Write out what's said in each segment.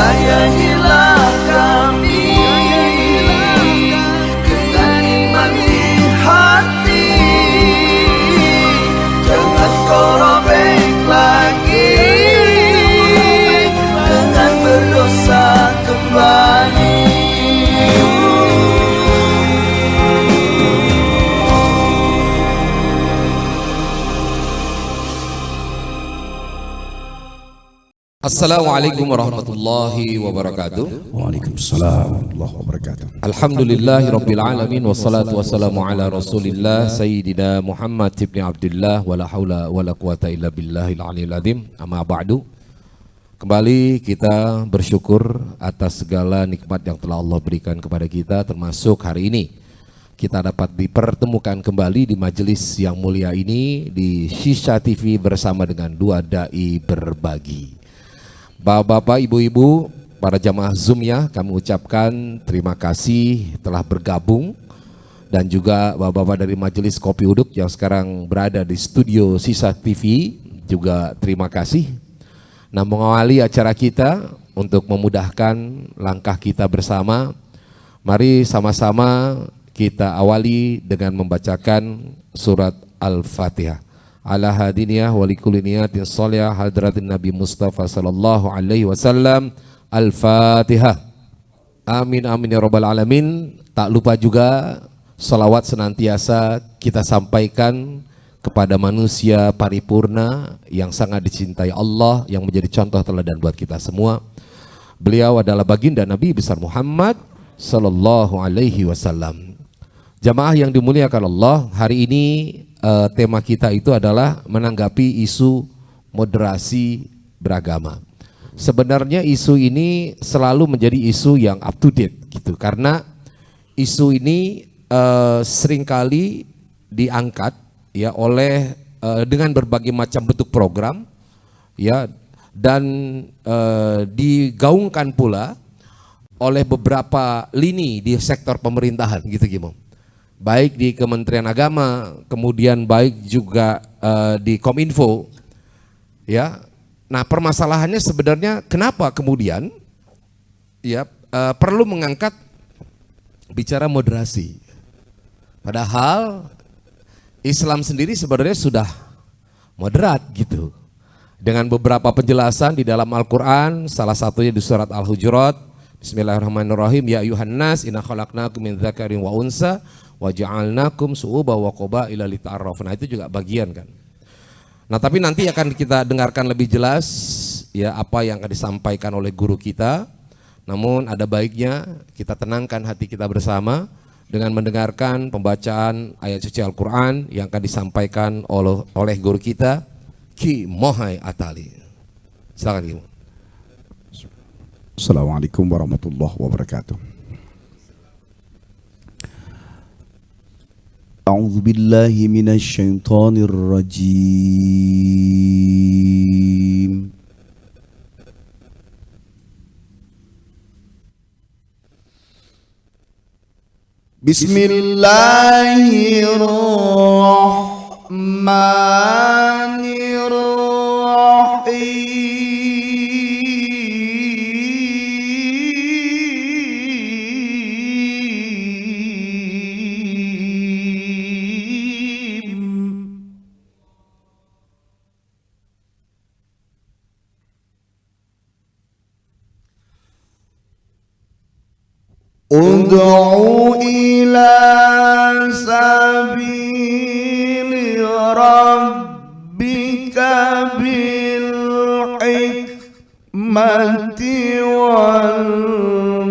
sayangilah kami dengan iman di hati. Jangan kau robek lagi dengan berdosa kembali. Assalamualaikum warahmatullahi wabarakatuh. Waalaikumsalam warahmatullahi wabarakatuh. Alhamdulillahi rabbil alamin wassalatu wassalamu ala Rasulillah Sayyidina Muhammad ibn Abdullah wala haula wala quwata illa billahil aliyil azim. Amma ba'du. Kembali kita bersyukur atas segala nikmat yang telah Allah berikan kepada kita, termasuk hari ini kita dapat dipertemukan kembali di majelis yang mulia ini di Shisha TV bersama dengan dua dai berbagi. Bapak-bapak, ibu-ibu, para jamaah Zoom ya, kami ucapkan terima kasih telah bergabung. Dan juga bapak-bapak dari Majelis Kopi Uduk yang sekarang berada di studio Shisha TV juga terima kasih. Nah, mengawali acara kita untuk memudahkan langkah kita bersama, mari sama-sama kita awali dengan membacakan surat Al-Fatihah. Ala hadiniyah walikuli niyatin sholiyah hadratin Nabi Mustafa sallallahu alaihi wasallam. Al-Fatihah. Amin amin ya rabbal alamin. Tak lupa juga salawat senantiasa kita sampaikan kepada manusia paripurna yang sangat dicintai Allah, yang menjadi contoh teladan buat kita semua. Beliau adalah baginda Nabi besar Muhammad sallallahu alaihi wasallam. Jamaah yang dimuliakan Allah, hari ini tema kita itu adalah menanggapi isu moderasi beragama. Sebenarnya isu ini selalu menjadi isu yang up to date gitu, karena isu ini seringkali diangkat ya oleh dengan berbagai macam bentuk program ya, dan digaungkan pula oleh beberapa lini di sektor pemerintahan gitu Gimo. Baik di Kementerian Agama, kemudian baik juga di Kominfo, ya. Nah, permasalahannya sebenarnya kenapa kemudian ya perlu mengangkat bicara moderasi, padahal Islam sendiri sebenarnya sudah moderat gitu, dengan beberapa penjelasan di dalam Al-Quran, salah satunya di surat Al-Hujurat. Bismillahirrahmanirrahim. Ya ayuhan nas inna khalaqnakum min dzakarin wa unsa wa ja'alnakum syu'uban wa qabaila lita'arafu. Nah, itu juga bagian kan. Nah, tapi nanti akan kita dengarkan lebih jelas ya apa yang akan disampaikan oleh guru kita. Namun ada baiknya kita tenangkan hati kita bersama dengan mendengarkan pembacaan ayat suci Al-Qur'an yang akan disampaikan oleh guru kita Ki Mohai Atali. Silakan Ki. Assalamualaikum warahmatullahi wabarakatuh. A'udzu billahi minasy syaithanir rajim. Bismillahirrahmanirrahim. Ud'u ila sabili rabbika bil hikmati wal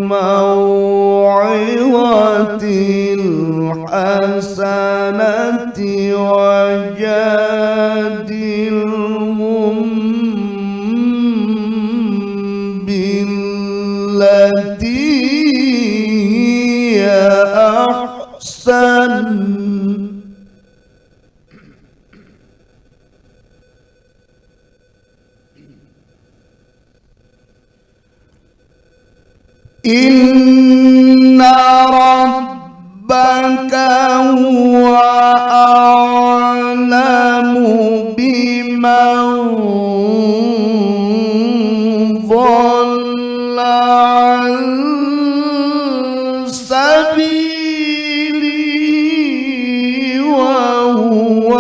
mau'izatil hasanati wajadilhum billati ahsan. Inna rabbaka huwa a'lamu biman dhalla عن سبيلي وهو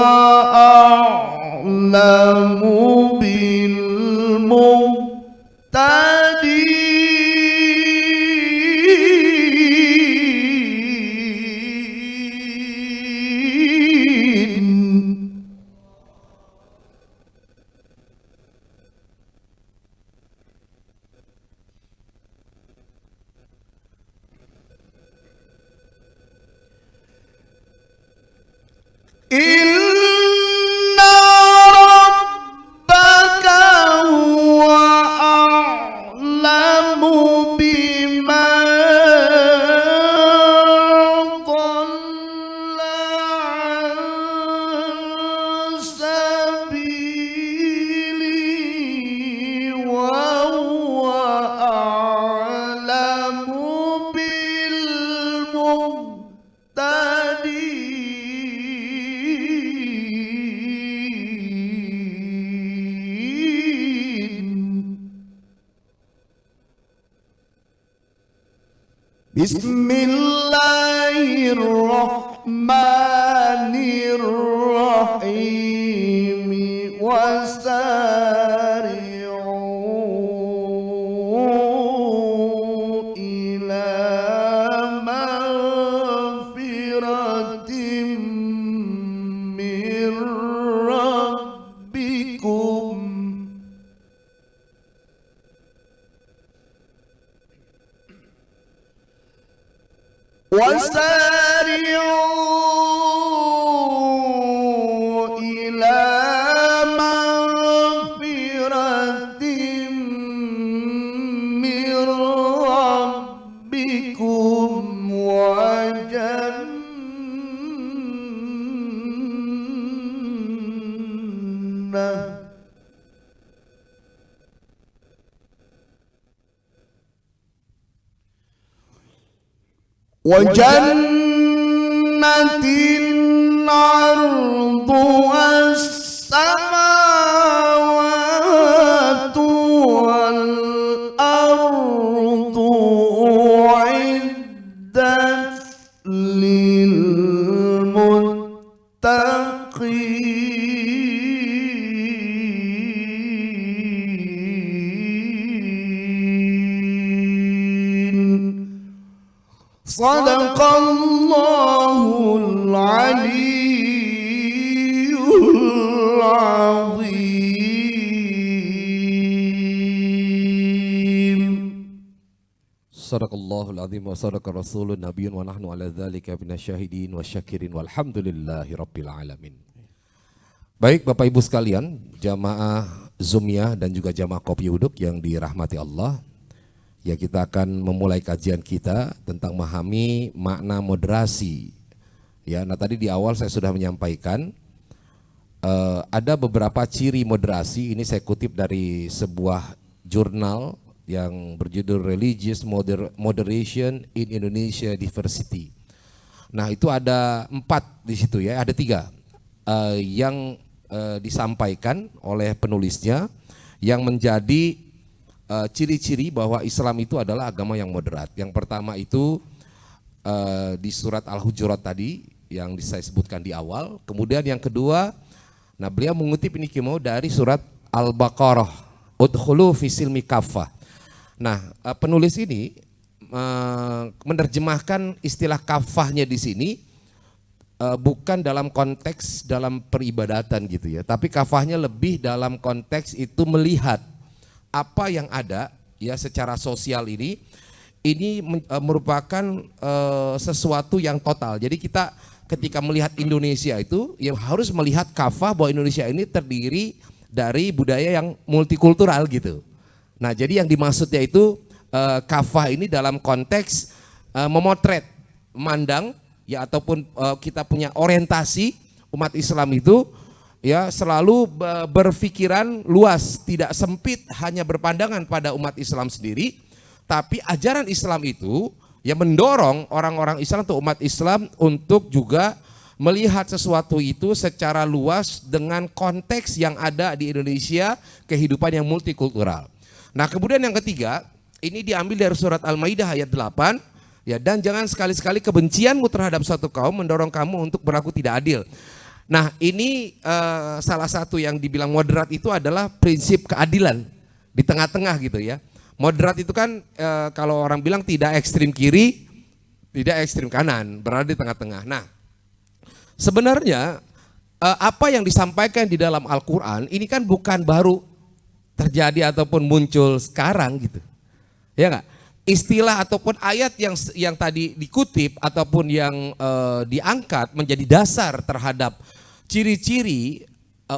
أعلم بالمهتدين. إن ربك هو أعلم بمن ضل عن سبيله وهو أعلم بالمهتدين. بسم الله الرحمن الرحيم وسارعوا إلى مغفرة من ربكم وسارعوا إلى مغفرة من ربكم وجنة عرضها السماوات والأرض أعدت للمتقين. صدق الله العلي العظيم. Sadaqallahul azim wa sadaqa rasulun nabiyyun wa nahnu ala dzalika minasyahidin wa syakirin walhamdulillahi rabbil alamin. Baik Bapak Ibu sekalian, jamaah Zumiyah dan juga jamaah Kopi Uduk yang dirahmati Allah. Ya, kita akan memulai kajian kita tentang memahami makna moderasi. Ya, nah tadi di awal saya sudah menyampaikan ada beberapa ciri moderasi. Ini saya kutip dari sebuah jurnal yang berjudul Religious Moderation in Indonesia Diversity. Nah itu ada 4 di situ ya, ada 3 yang disampaikan oleh penulisnya yang menjadi ciri-ciri bahwa Islam itu adalah agama yang moderat. Yang pertama itu di surat Al-Hujurat tadi yang saya sebutkan di awal. Kemudian yang kedua, nah beliau mengutip ini mau dari surat Al-Baqarah, udkhulu fi silmi kaffah. Nah penulis ini menerjemahkan istilah kafahnya di sini bukan dalam konteks dalam peribadatan gitu ya, tapi kafahnya lebih dalam konteks itu melihat apa yang ada ya secara sosial ini merupakan sesuatu yang total. Jadi kita ketika melihat Indonesia itu ya harus melihat kafah bahwa Indonesia ini terdiri dari budaya yang multikultural gitu. Nah jadi yang dimaksudnya itu kafah ini dalam konteks memotret, memandang ya ataupun kita punya orientasi umat Islam itu ya selalu berpikiran luas, tidak sempit hanya berpandangan pada umat Islam sendiri, tapi ajaran Islam itu ya mendorong orang-orang Islam atau umat Islam untuk juga melihat sesuatu itu secara luas dengan konteks yang ada di Indonesia, kehidupan yang multikultural. Nah kemudian yang ketiga, ini diambil dari surat Al-Maidah ayat 8. Ya, dan jangan sekali-sekali kebencianmu terhadap suatu kaum mendorong kamu untuk berlaku tidak adil. Nah, ini salah satu yang dibilang moderat itu adalah prinsip keadilan di tengah-tengah gitu ya. Moderat itu kan kalau orang bilang tidak ekstrim kiri, tidak ekstrim kanan, berada di tengah-tengah. Nah, sebenarnya apa yang disampaikan di dalam Al-Quran ini kan bukan baru terjadi ataupun muncul sekarang gitu. Ya enggak? Istilah ataupun ayat yang tadi dikutip ataupun yang diangkat menjadi dasar terhadap ciri-ciri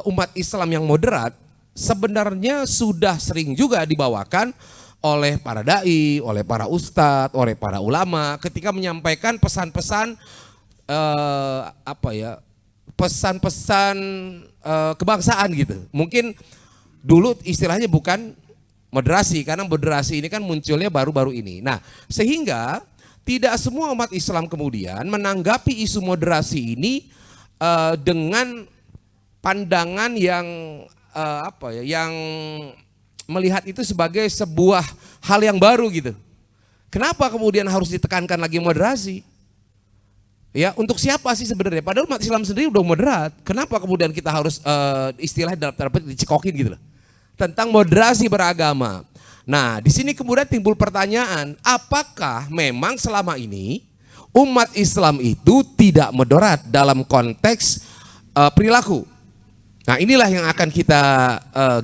umat Islam yang moderat sebenarnya sudah sering juga dibawakan oleh para dai, oleh para ustadz, oleh para ulama ketika menyampaikan pesan-pesan pesan-pesan kebangsaan gitu. Mungkin dulu istilahnya bukan moderasi, karena moderasi ini kan munculnya baru-baru ini. Nah, sehingga tidak semua umat Islam kemudian menanggapi isu moderasi ini dengan pandangan yang yang melihat itu sebagai sebuah hal yang baru gitu. Kenapa kemudian harus ditekankan lagi moderasi? Ya, untuk siapa sih sebenarnya? Padahal umat Islam sendiri udah moderat. Kenapa kemudian kita harus istilah dalam tanda petik dicekokin gitu loh? Tentang moderasi beragama. Nah, di sini kemudian timbul pertanyaan, apakah memang selama ini umat Islam itu tidak moderat dalam konteks perilaku? Nah, inilah yang akan kita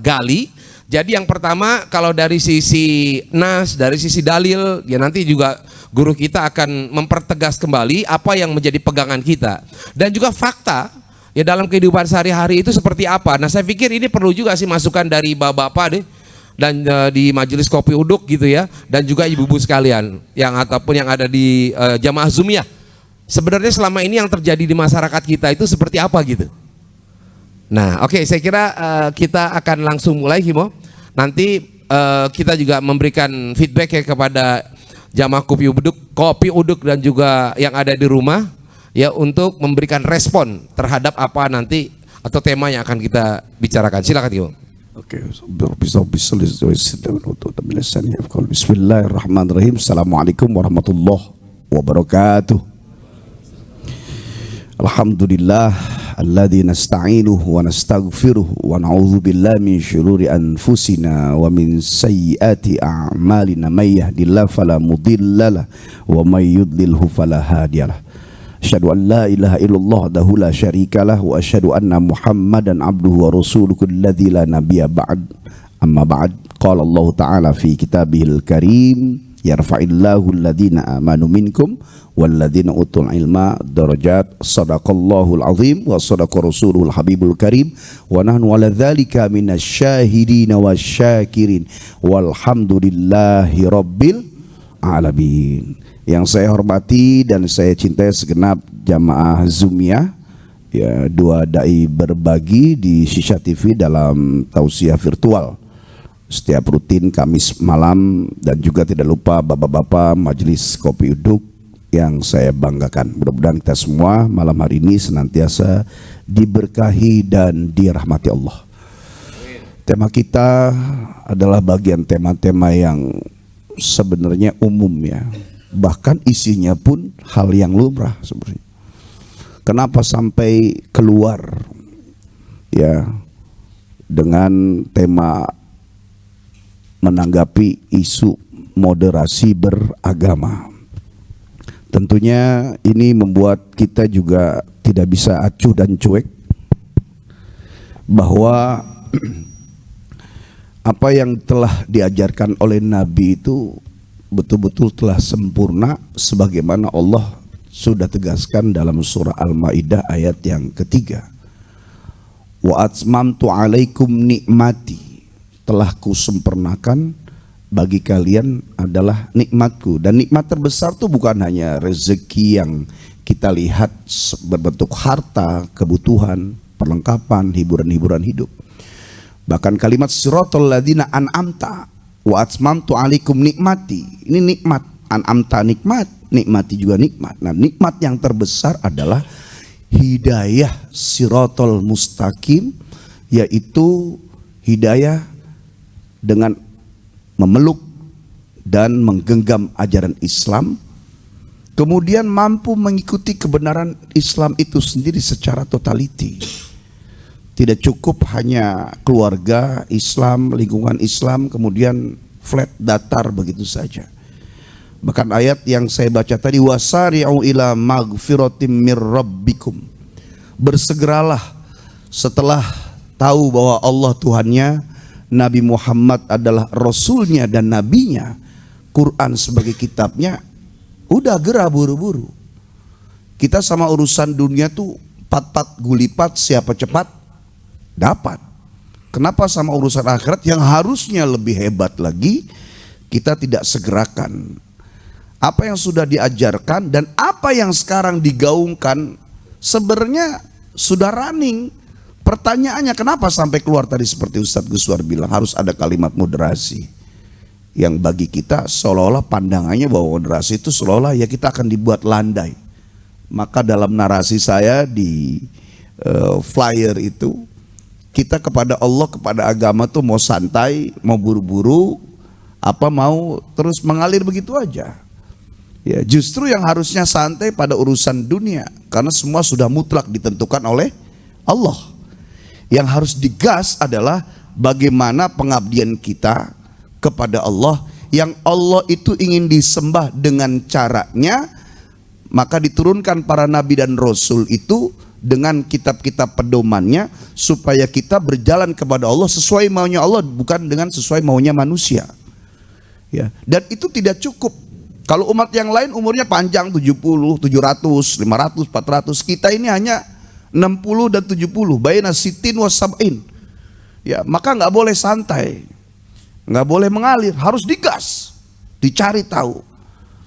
gali. Jadi yang pertama, kalau dari sisi nas, dari sisi dalil, ya nanti juga guru kita akan mempertegas kembali apa yang menjadi pegangan kita. Dan juga fakta, ya dalam kehidupan sehari-hari itu seperti apa. Nah, saya pikir ini perlu juga sih masukan dari bapak-bapak deh, dan di majelis kopi uduk gitu ya, dan juga ibu-ibu sekalian yang ataupun yang ada di jamaah Zumiyah. Sebenarnya selama ini yang terjadi di masyarakat kita itu seperti apa gitu. Nah, oke, saya kira kita akan langsung mulai, Himo. Nanti kita juga memberikan feedback ya kepada jamaah kopi uduk dan juga yang ada di rumah ya, untuk memberikan respon terhadap apa nanti atau tema yang akan kita bicarakan. Silakan, Himo. Oke, bismillahirrahmanirrahim. Assalamualaikum warahmatullahi wabarakatuh. Alhamdulillah alladzi nasta'inuhu wa nastaghfiruh wa na'udzu billahi min syururi anfusina wa min sayyiati a'malina may yahdihillahu fala mudhillalah wa may yudlilhu fala hadiyalah. Asyhadu an la ilaha illallah wahdahu la syarikalah wa asyhadu anna Muhammadan abduhu wa rasuluhu alladzi la nabiyya ba'd. Amma ba'd, qala Allah ta'ala fi kitabihil karim, yarfa'illahu alladhina amanu minkum walladzina utul ilma darajat. Sadaqallahul azim wa sadaqa rasuluhul habibul karim wa nahnu ala dzalika minasyahidin wasyakirin walhamdulillahi rabbil alamin. Yang saya hormati dan saya cintai segenap jamaah Zumiyah, ya, dua dai berbagi di Shisha TV dalam tausiah virtual setiap rutin Kamis malam, dan juga tidak lupa bapak-bapak majelis kopi uduk yang saya banggakan. Mudah-mudahan kita semua malam hari ini senantiasa diberkahi dan dirahmati Allah. Tema kita adalah bagian tema-tema yang sebenarnya umum ya, bahkan isinya pun hal yang lumrah sebenarnya. Kenapa sampai keluar ya dengan tema menanggapi isu moderasi beragama? Tentunya ini membuat kita juga tidak bisa acuh dan cuek bahwa apa yang telah diajarkan oleh Nabi itu betul-betul telah sempurna sebagaimana Allah sudah tegaskan dalam surah Al-Maidah ayat yang ketiga. Wa atmamtu alaikum nikmati, telah kusempurnakan bagi kalian adalah nikmatku. Dan nikmat terbesar itu bukan hanya rezeki yang kita lihat berbentuk harta, kebutuhan, perlengkapan, hiburan-hiburan hidup. Bahkan kalimat siratal ladzina an'amta wa atmamtu alaikum nikmati, ini nikmat. An'amta nikmat, nikmati juga nikmat. Nah, nikmat yang terbesar adalah hidayah siratal mustaqim, yaitu hidayah dengan memeluk dan menggenggam ajaran Islam, kemudian mampu mengikuti kebenaran Islam itu sendiri secara totaliti. Tidak cukup hanya keluarga Islam, lingkungan Islam, kemudian flat datar begitu saja. Bahkan ayat yang saya baca tadi, wasari'u ila magfiratim mir rabbikum, bersegeralah setelah tahu bahwa Allah Tuhannya, Nabi Muhammad adalah Rasulnya dan Nabinya, Quran sebagai kitabnya, udah gerah buru-buru. Kita sama urusan dunia tuh pat-pat gulipat, siapa cepat dapat. Kenapa sama urusan akhirat yang harusnya lebih hebat lagi kita tidak segerakan? Apa yang sudah diajarkan dan apa yang sekarang digaungkan sebenarnya sudah running. Pertanyaannya kenapa sampai keluar tadi seperti Ustadz Guswar bilang harus ada kalimat moderasi, yang bagi kita seolah-olah pandangannya bahwa moderasi itu seolah-olah ya kita akan dibuat landai. Maka dalam narasi saya di flyer itu, kita kepada Allah, kepada agama tuh mau santai, mau buru-buru, apa mau terus mengalir begitu aja. Ya, justru yang harusnya santai pada urusan dunia, karena semua sudah mutlak ditentukan oleh Allah. Yang harus digas adalah bagaimana pengabdian kita kepada Allah, yang Allah itu ingin disembah dengan caranya, maka diturunkan para nabi dan rasul itu dengan kitab-kitab pedomannya supaya kita berjalan kepada Allah sesuai maunya Allah, bukan dengan sesuai maunya manusia. Ya, dan itu tidak cukup. Kalau umat yang lain umurnya panjang 70, 700, 500, 400, kita ini hanya 60 dan 70, baina sitin wa sab'in. Ya, maka nggak boleh santai, nggak boleh mengalir, harus digas, dicari tahu.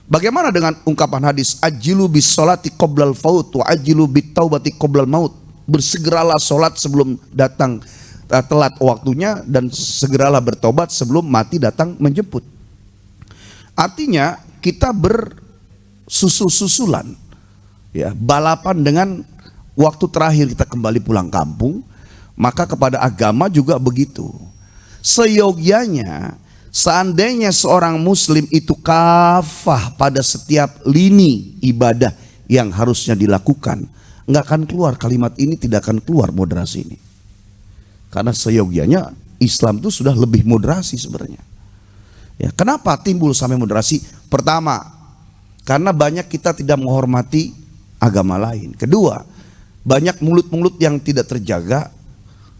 Bagaimana dengan ungkapan hadis ajilu bis sholati qoblal faut wa ajilu bit taubati qoblal maut, bersegeralah sholat sebelum datang telat waktunya dan segeralah bertobat sebelum mati datang menjemput. Artinya kita bersusul-susulan, ya, balapan dengan waktu terakhir kita kembali pulang kampung. Maka kepada agama juga begitu. Seyogyanya seandainya seorang muslim itu kafah pada setiap lini ibadah yang harusnya dilakukan, nggak akan keluar kalimat ini, tidak akan keluar moderasi ini. Karena seyogyanya Islam itu sudah lebih moderasi sebenarnya. Ya, kenapa timbul sampai moderasi? Pertama, karena banyak kita tidak menghormati agama lain. Kedua, banyak mulut-mulut yang tidak terjaga,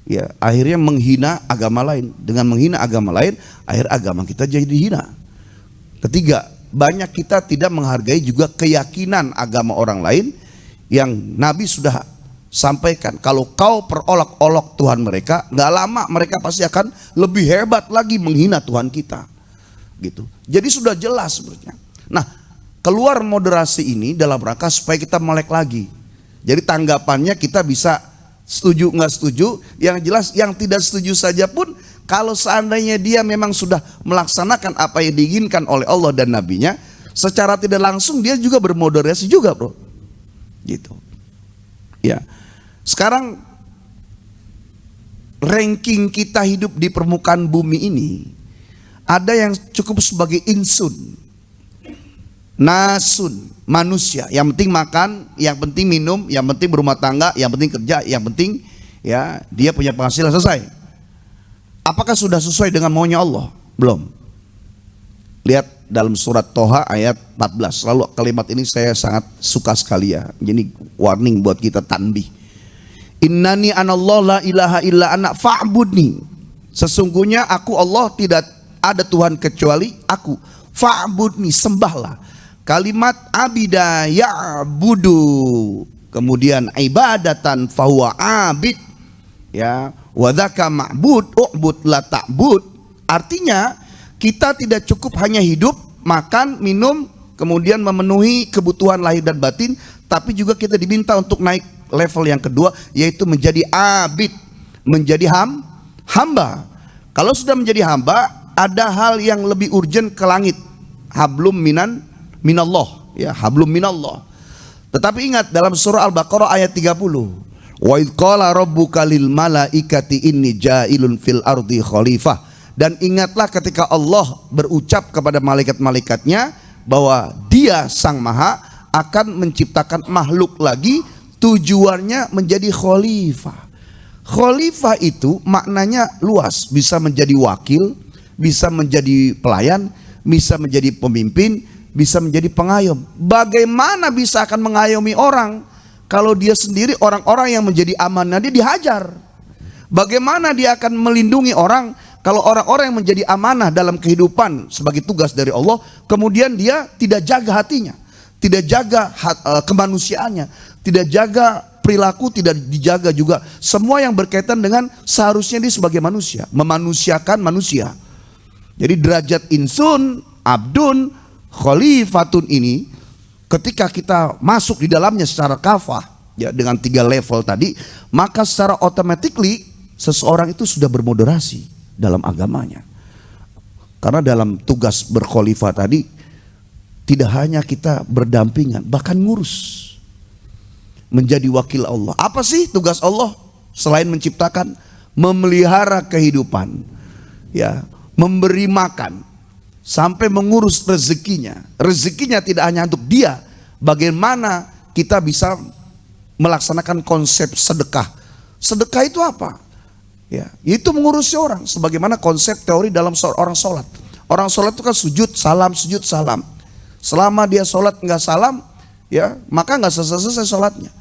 ya, akhirnya menghina agama lain. Dengan menghina agama lain, akhir agama kita jadi hina. Ketiga, banyak kita tidak menghargai juga keyakinan agama orang lain yang Nabi sudah sampaikan. Kalau kau perolok-olok Tuhan mereka, nggak lama mereka pasti akan lebih hebat lagi menghina Tuhan kita. Gitu. Jadi sudah jelas sebenarnya. Nah, keluar moderasi ini dalam rangka supaya kita melek lagi. Jadi tanggapannya kita bisa setuju nggak setuju, yang jelas yang tidak setuju saja pun kalau seandainya dia memang sudah melaksanakan apa yang diinginkan oleh Allah dan Nabinya, secara tidak langsung dia juga bermoderasi juga, bro. Gitu. Ya. Sekarang ranking kita hidup di permukaan bumi ini ada yang cukup sebagai insun, nasun, manusia, yang penting makan, yang penting minum, yang penting berumah tangga, yang penting kerja, yang penting ya dia punya penghasilan, selesai. Apakah sudah sesuai dengan maunya Allah? Belum. Lihat dalam surat Toha ayat 14. Lalu kalimat ini saya sangat suka sekali ya. Jadi warning buat kita, tanbih. Innani anallah la ilaha illa ana fa'budni. Sesungguhnya aku Allah, tidak ada Tuhan kecuali aku. Fa'budni, sembahlah. Kalimat abida ya'budu, kemudian ibadatan fahuwa abid, ya, wadhaka ma'bud u'bud la ta'bud. Artinya kita tidak cukup hanya hidup, makan, minum, kemudian memenuhi kebutuhan lahir dan batin, tapi juga kita diminta untuk naik level yang kedua, yaitu menjadi abid, menjadi hamba. Kalau sudah menjadi hamba, ada hal yang lebih urgent ke langit, hablum minallah, ya, hablum minallah. Tetapi ingat dalam surah Al-Baqarah ayat 30, wa idh qala rabbuka lil malaikati inni ja'ilun fil ardi khalifah. Dan ingatlah ketika Allah berucap kepada malaikat-malaikatnya bahwa Dia Sang Maha akan menciptakan makhluk lagi, tujuannya menjadi khalifah. Khalifah itu maknanya luas, bisa menjadi wakil, bisa menjadi pelayan, bisa menjadi pemimpin, bisa menjadi pengayom. Bagaimana bisa akan mengayomi orang kalau dia sendiri orang-orang yang menjadi amanah dia dihajar? Bagaimana dia akan melindungi orang kalau orang-orang yang menjadi amanah dalam kehidupan sebagai tugas dari Allah, kemudian dia tidak jaga hatinya, tidak jaga kemanusiaannya, tidak jaga perilaku, tidak dijaga juga semua yang berkaitan dengan seharusnya dia sebagai manusia, memanusiakan manusia. Jadi derajat insun, abdun, khalifatun ini ketika kita masuk di dalamnya secara kafah ya dengan 3 level tadi, maka secara automatically seseorang itu sudah bermoderasi dalam agamanya. Karena dalam tugas berkhalifah tadi tidak hanya kita berdampingan, bahkan ngurus, menjadi wakil Allah. Apa sih tugas Allah selain menciptakan? Memelihara kehidupan, ya, memberi makan, sampai mengurus rezekinya. Rezekinya tidak hanya untuk dia. Bagaimana kita bisa melaksanakan konsep sedekah? Sedekah itu apa? Ya, itu mengurusi orang. Sebagaimana konsep teori dalam orang sholat. Orang sholat itu kan sujud salam, sujud salam. Selama dia sholat nggak salam, ya maka nggak selesai sholatnya.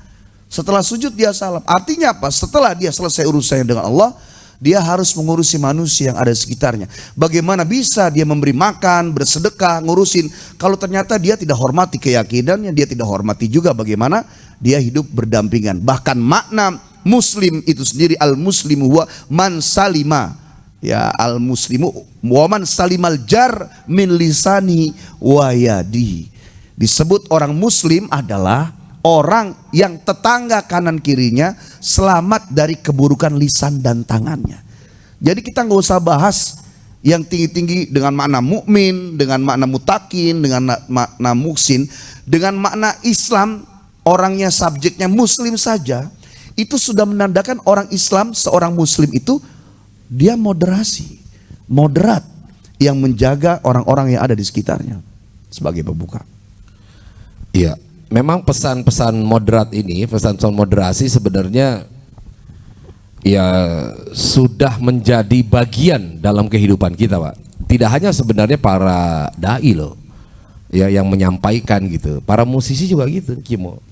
Setelah sujud dia salam. Artinya apa? Setelah dia selesai urusannya dengan Allah, dia harus mengurusi manusia yang ada di sekitarnya. Bagaimana bisa dia memberi makan, bersedekah, ngurusin, kalau ternyata dia tidak hormati keyakinannya, dia tidak hormati juga bagaimana dia hidup berdampingan. Bahkan makna muslim itu sendiri, al-muslimu wa man salima, ya, al-muslimu wa man salimal jar min lisani wa yadi. Disebut orang muslim adalah orang yang tetangga kanan kirinya selamat dari keburukan lisan dan tangannya. Jadi kita nggak usah bahas yang tinggi-tinggi dengan makna mukmin, dengan makna mutakin, dengan makna muksin, dengan makna Islam, orangnya subjeknya muslim saja, itu sudah menandakan orang Islam, seorang muslim itu dia moderasi, moderat, yang menjaga orang-orang yang ada di sekitarnya sebagai pembuka. Iya, memang pesan-pesan moderat ini, pesan-pesan moderasi sebenarnya ya sudah menjadi bagian dalam kehidupan kita, Pak. Tidak hanya sebenarnya para dai loh, ya, yang menyampaikan gitu. Para musisi juga gitu, Kimo.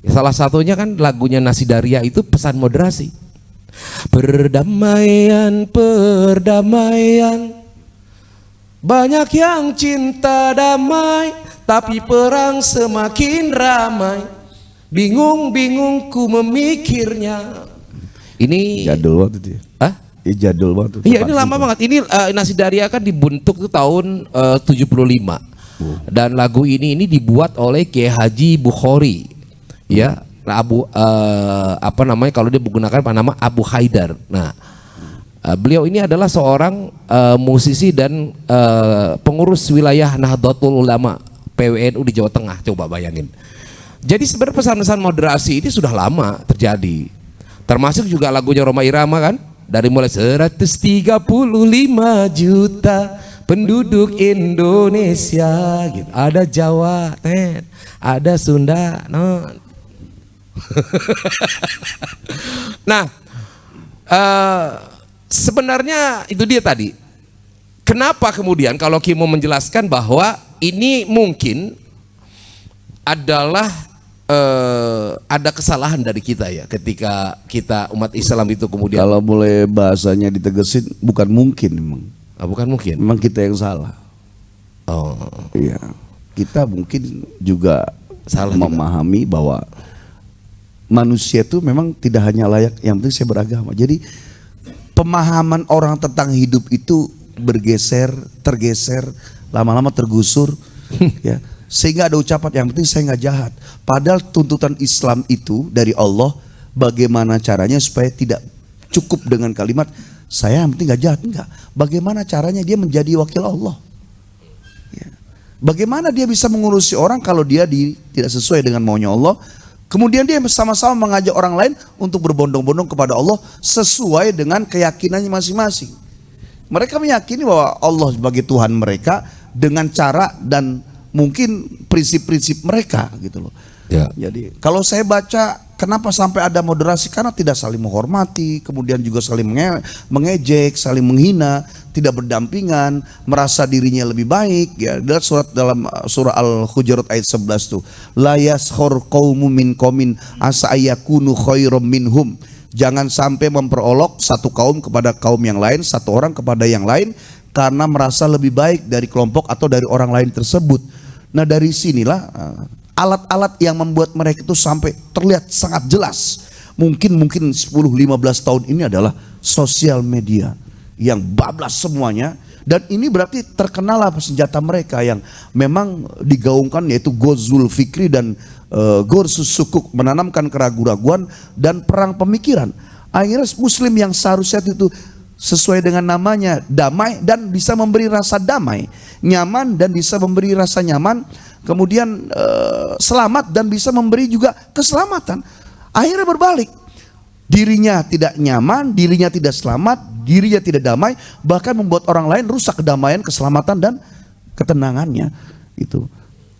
Salah satunya kan lagunya Nasidaria itu pesan moderasi. Perdamaian, perdamaian. Banyak yang cinta damai, tapi perang semakin ramai. Bingung-bingung ku memikirnya. Ini jadul banget itu. Hah? Ini jadul banget. Iya, ini lama banget. Ini Nasidaria kan dibentuk tuh tahun 75. Dan lagu ini dibuat oleh Kiai Haji Bukhari. Ya, apa namanya kalau dia menggunakan nama Abu Haidar. Nah, beliau ini adalah seorang musisi dan pengurus wilayah Nahdlatul Ulama PWNU di Jawa Tengah. Coba bayangin. Jadi sebenarnya pesan-pesan moderasi ini sudah lama terjadi. Termasuk juga lagunya Rhoma Irama kan, dari mulai 135 juta penduduk Indonesia gitu. Ada Jawa, ada Sunda, Nah, sebenarnya itu dia tadi. Kenapa kemudian kalau Kimo menjelaskan bahwa ini mungkin adalah ada kesalahan dari kita ya, ketika kita umat Islam itu kemudian. Kalau mulai bahasanya ditegesin, bukan mungkin memang. Bukan mungkin. Memang kita yang salah. Oh, iya. Kita mungkin juga salah memahami juga bahwa manusia itu memang tidak hanya layak, yang penting saya beragama. Jadi pemahaman orang tentang hidup itu bergeser, tergeser, lama-lama tergusur, ya. Sehingga ada ucapan yang penting saya nggak jahat. Padahal tuntutan Islam itu dari Allah, bagaimana caranya supaya tidak cukup dengan kalimat saya yang penting nggak jahat, enggak. Bagaimana caranya dia menjadi wakil Allah? Ya. Bagaimana dia bisa mengurusi orang kalau dia tidak sesuai dengan maunya Allah? Kemudian dia sama-sama mengajak orang lain untuk berbondong-bondong kepada Allah sesuai dengan keyakinannya masing-masing. Mereka meyakini bahwa Allah sebagai Tuhan mereka dengan cara dan mungkin prinsip-prinsip mereka gitu loh. Ya. Jadi kalau saya baca kenapa sampai ada moderasi, karena tidak saling menghormati, kemudian juga saling mengejek, saling menghina, tidak berdampingan, merasa dirinya lebih baik. Ya, dalam surah Al-Hujurat ayat 11 tuh, la yaskhur qaumun min qaumin asa ayyakunu khairum minhum. Jangan sampai memperolok satu kaum kepada kaum yang lain, satu orang kepada yang lain, karena merasa lebih baik dari kelompok atau dari orang lain tersebut. Nah, dari sinilah alat-alat yang membuat mereka itu sampai terlihat sangat jelas. Mungkin 10-15 tahun ini adalah sosial media yang bablas semuanya. Dan ini berarti terkenal senjata mereka yang memang digaungkan, yaitu Ghazul Fikri dan Ghursus Sukuk, menanamkan keraguan-raguan dan perang pemikiran. Akhirnya muslim yang seharusnya itu sesuai dengan namanya damai dan bisa memberi rasa damai, nyaman dan bisa memberi rasa nyaman, kemudian selamat dan bisa memberi juga keselamatan. Akhirnya berbalik, dirinya tidak nyaman, dirinya tidak selamat, dirinya tidak damai, bahkan membuat orang lain rusak kedamaian, keselamatan dan ketenangannya. Itu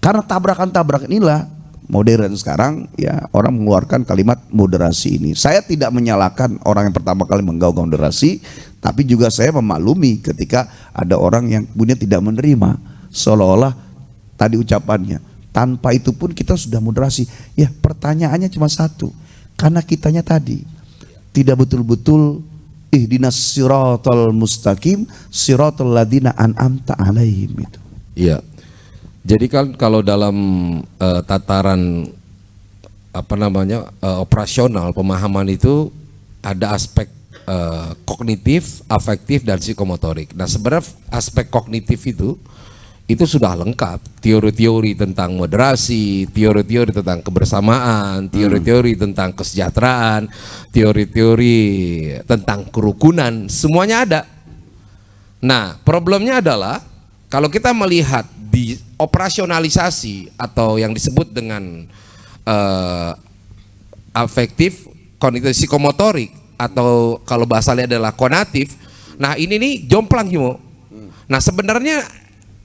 karena tabrakan-tabrakan inilah modern sekarang ya orang mengeluarkan kalimat moderasi ini. Saya tidak menyalahkan orang yang pertama kali menggaungkan moderasi, tapi juga saya memaklumi ketika ada orang yang kemudian tidak menerima, seolah-olah tadi ucapannya, tanpa itu pun kita sudah moderasi. Ya, pertanyaannya cuma satu, karena kitanya tadi tidak betul-betul ihdinas siratal mustaqim siratal ladzina an'amta alaihim itu. Iya. Jadi kan kalau dalam tataran operasional pemahaman itu ada aspek kognitif, afektif dan psikomotorik. Nah, sebenarnya aspek kognitif itu sudah lengkap. Teori-teori tentang moderasi, teori-teori tentang kebersamaan, teori-teori tentang kesejahteraan, teori-teori tentang kerukunan, semuanya ada. Nah, problemnya adalah kalau kita melihat di operasionalisasi atau yang disebut dengan afektif, kognitif, psikomotorik, atau kalau bahasanya adalah konatif. Nah, ini nih jomplang Himo. Nah, sebenarnya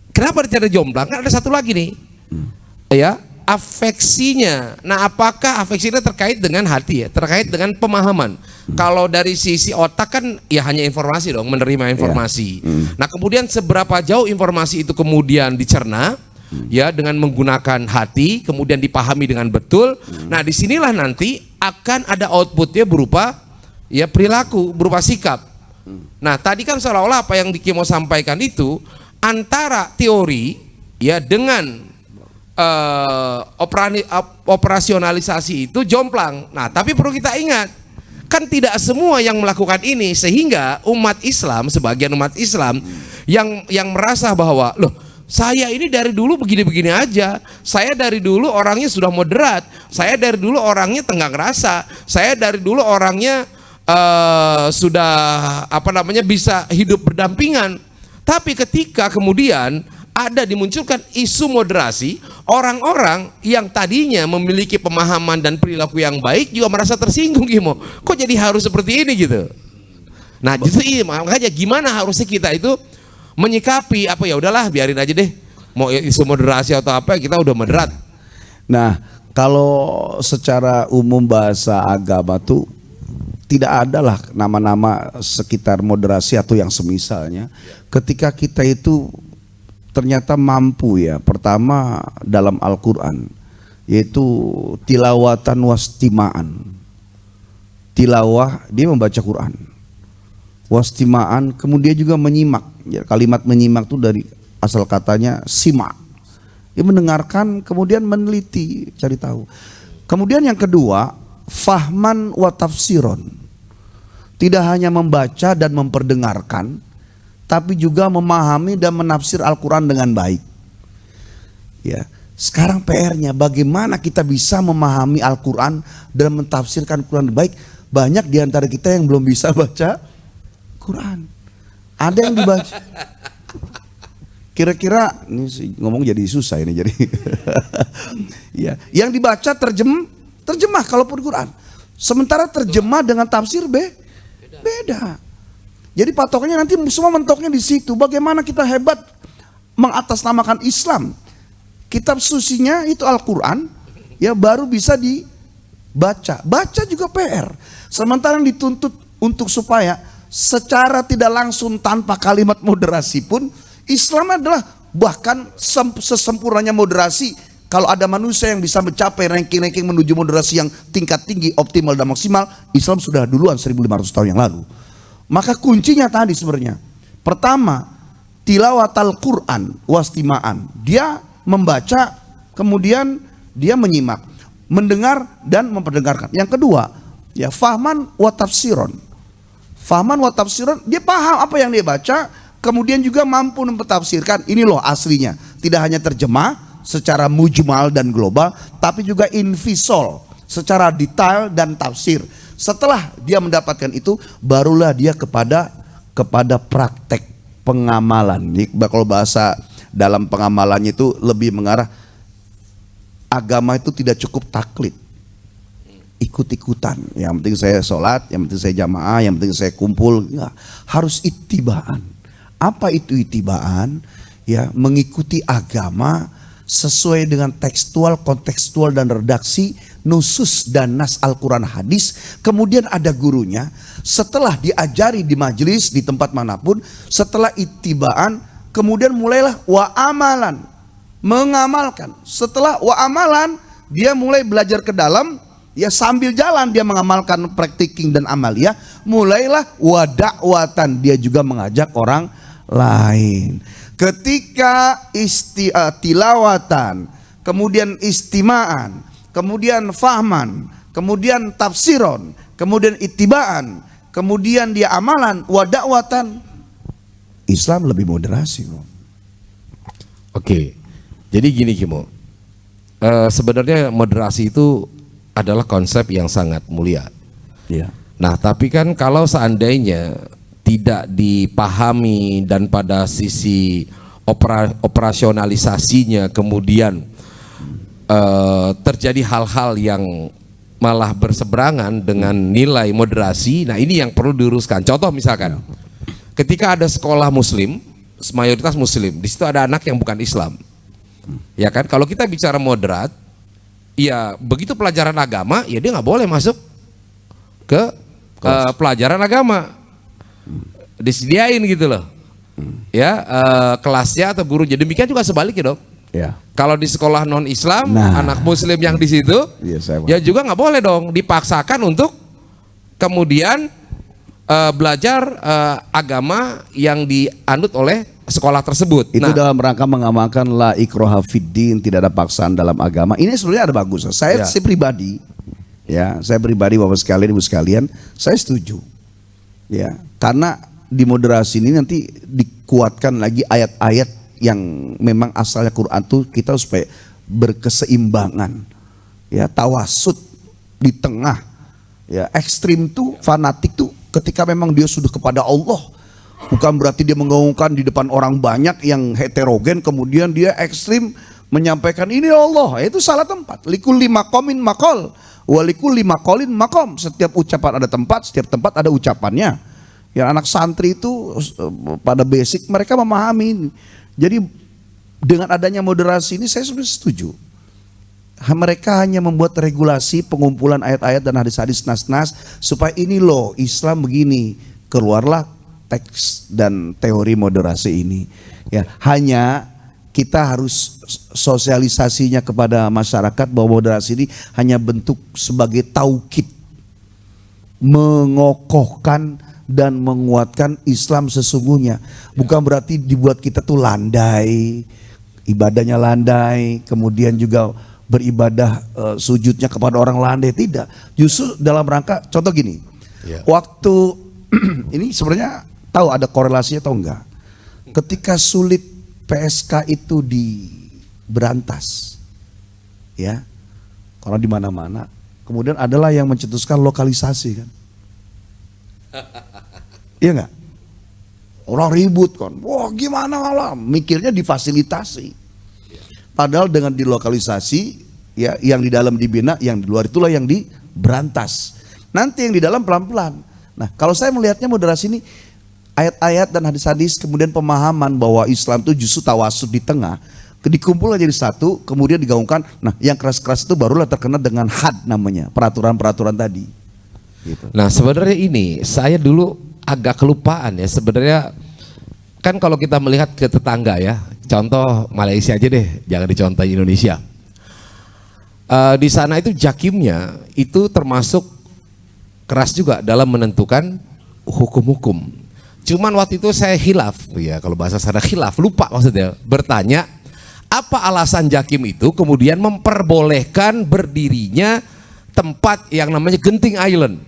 kenapa dicari jomplang? Kan ada satu lagi nih, ya, afeksinya. Nah, apakah afeksinya terkait dengan hati ya, terkait dengan pemahaman? Kalau dari sisi otak kan ya hanya informasi dong, menerima informasi. Nah, kemudian seberapa jauh informasi itu kemudian dicerna, ya, dengan menggunakan hati, kemudian dipahami dengan betul. Nah, disinilah nanti akan ada outputnya berupa ya perilaku, berupa sikap. Nah, tadi kan seolah-olah apa yang Diki mau sampaikan itu antara teori ya dengan operasionalisasi itu jomplang. Nah, tapi perlu kita ingat, kan tidak semua yang melakukan ini, sehingga umat Islam, sebagian umat Islam yang merasa bahwa loh, saya ini dari dulu begini-begini aja, saya dari dulu orangnya sudah moderat, saya dari dulu orangnya tenggang rasa, saya dari dulu orangnya sudah bisa hidup berdampingan. Tapi ketika kemudian ada dimunculkan isu moderasi, orang-orang yang tadinya memiliki pemahaman dan perilaku yang baik juga merasa tersinggung, Gimo. Kok jadi harus seperti ini gitu? Nah, justru ini makanya gimana harusnya kita itu menyikapi apa, ya udahlah biarin aja deh. Mau isu moderasi atau apa, kita udah moderat. Nah, kalau secara umum bahasa agama tuh tidak adalah nama-nama sekitar moderasi atau yang semisalnya. Ketika kita itu ternyata mampu ya, pertama dalam Al-Quran, yaitu tilawatan wastimaan. Tilawah, dia membaca Quran. Wastimaan, kemudian juga menyimak. Ya, kalimat menyimak itu dari asal katanya simak. Dia mendengarkan, kemudian meneliti, cari tahu. Kemudian yang kedua, fahman wa tafsiron. Tidak hanya membaca dan memperdengarkan, tapi juga memahami dan menafsir Al-Quran dengan baik. Ya, sekarang PR-nya bagaimana kita bisa memahami Al-Quran dan mentafsirkan Quran dengan baik. Banyak di antara kita yang belum bisa baca Quran. Ada yang dibaca. Kira-kira ini ngomong jadi susah ini jadi. Ya, yang dibaca terjemah kalaupun Quran. Sementara terjemah dengan tafsir beda. Jadi patokannya nanti semua mentoknya di situ. Bagaimana kita hebat mengatasnamakan Islam. Kitab sucinya itu Al-Quran, ya baru bisa dibaca. Baca juga PR. Sementara yang dituntut untuk supaya secara tidak langsung tanpa kalimat moderasi pun, Islam adalah bahkan sesempurnanya moderasi. Kalau ada manusia yang bisa mencapai ranking-ranking menuju moderasi yang tingkat tinggi, optimal dan maksimal, Islam sudah duluan 1500 tahun yang lalu. Maka kuncinya tadi sebenarnya, pertama, tilawat Al-Quran wastima'an. Dia membaca, kemudian dia menyimak, mendengar dan memperdengarkan. Yang kedua, ya fahman wa tafsiron. Fahman wa tafsiron, dia paham apa yang dia baca, kemudian juga mampu mentafsirkan. Ini loh aslinya, tidak hanya terjemah secara mujmal dan global, tapi juga infisol secara detail dan tafsir. Setelah dia mendapatkan itu, barulah dia kepada praktek pengamalan. Kalau bahasa dalam pengamalannya itu lebih mengarah, agama itu tidak cukup taklid, ikut-ikutan. Yang penting saya sholat, yang penting saya jamaah, yang penting saya kumpul. Enggak, harus ittibaan. Apa itu ittibaan? Ya, mengikuti agama sesuai dengan tekstual, kontekstual dan redaksi, nusus dan nas Al-Quran hadis. Kemudian ada gurunya. Setelah diajari di majelis, di tempat manapun, setelah ittibaan, kemudian mulailah wa amalan, mengamalkan. Setelah wa amalan, dia mulai belajar ke dalam, ya sambil jalan dia mengamalkan practicing dan amalia. Mulailah wa da'watan, dia juga mengajak orang lain. Ketika tilawatan, kemudian istima'an, kemudian fahman, kemudian tafsiron, kemudian ittibaan, kemudian dia amalan wa da'watan, Islam lebih moderasi. Oke, jadi gini Kimo, sebenarnya moderasi itu adalah konsep yang sangat mulia. Ya. Nah tapi kan kalau seandainya tidak dipahami dan pada sisi operasionalisasinya kemudian terjadi hal-hal yang malah berseberangan dengan nilai moderasi, nah ini yang perlu diluruskan. Contoh misalkan, ketika ada sekolah muslim, mayoritas muslim, di situ ada anak yang bukan Islam, ya kan? Kalau kita bicara moderat, ya begitu pelajaran agama, ya dia nggak boleh masuk ke pelajaran agama, disediain gitu loh, ya kelasnya atau gurunya. Demikian juga sebaliknya dong. Ya. Kalau di sekolah non Islam, Nah, anak muslim yang di situ, ya juga nggak boleh dong dipaksakan untuk kemudian belajar agama yang dianut oleh sekolah tersebut. Itu dalam rangka mengamalkan la ikraha fiddin, tidak ada paksaan dalam agama. Ini sebenarnya ada bagus. Saya pribadi, ya, saya pribadi Bapak sekalian, Ibu sekalian, saya setuju. Ya, karena di moderasi ini nanti dikuatkan lagi ayat-ayat yang memang asalnya Quran tuh kita supaya berkeseimbangan. Ya, tawasud di tengah. Ya, ekstrim tuh, fanatik tuh ketika memang dia sudah kepada Allah. Bukan berarti dia menggaungkan di depan orang banyak yang heterogen, kemudian dia ekstrim menyampaikan ini Allah. Itu salah tempat. Likulli maqamin maqal, walikulli maqalin maqam. Setiap ucapan ada tempat, setiap tempat ada ucapannya. Yang anak santri itu pada basic mereka memahami ini. Jadi dengan adanya moderasi ini saya sudah setuju. Mereka hanya membuat regulasi pengumpulan ayat-ayat dan hadis-hadis nas-nas supaya ini loh Islam begini. Keluarlah teks dan teori moderasi ini. Ya, hanya kita harus sosialisasinya kepada masyarakat bahwa moderasi ini hanya bentuk sebagai taukid, mengokohkan dan menguatkan Islam sesungguhnya. Bukan berarti dibuat kita tuh landai, ibadahnya landai, kemudian juga beribadah sujudnya kepada orang landai, tidak. Justru dalam rangka, contoh gini, waktu ini sebenarnya tahu ada korelasinya atau enggak? Ketika sulit PSK itu diberantas, ya, karena di mana-mana, kemudian adalah yang mencetuskan lokalisasi kan. Iya enggak? Orang ribut kan, wah gimana lah, mikirnya difasilitasi. Padahal dengan dilokalisasi, ya, yang di dalam dibina, yang di luar itulah yang diberantas. Nanti yang di dalam pelan-pelan. Nah, kalau saya melihatnya moderasi ini ayat-ayat dan hadis-hadis, kemudian pemahaman bahwa Islam itu justru tawasud di tengah, dikumpul jadi satu, kemudian digaungkan. Nah, yang keras-keras itu barulah terkena dengan had namanya, peraturan-peraturan tadi. Gitu. Nah sebenarnya ini saya dulu agak kelupaan ya sebenarnya. Kan kalau kita melihat ke tetangga ya, contoh Malaysia aja deh, jangan dicontoh Indonesia. Di sana itu jakimnya itu termasuk keras juga dalam menentukan hukum-hukum. Cuman waktu itu saya khilaf, ya kalau bahasa sana khilaf, lupa maksudnya, bertanya apa alasan jakim itu kemudian memperbolehkan berdirinya tempat yang namanya Genting Island.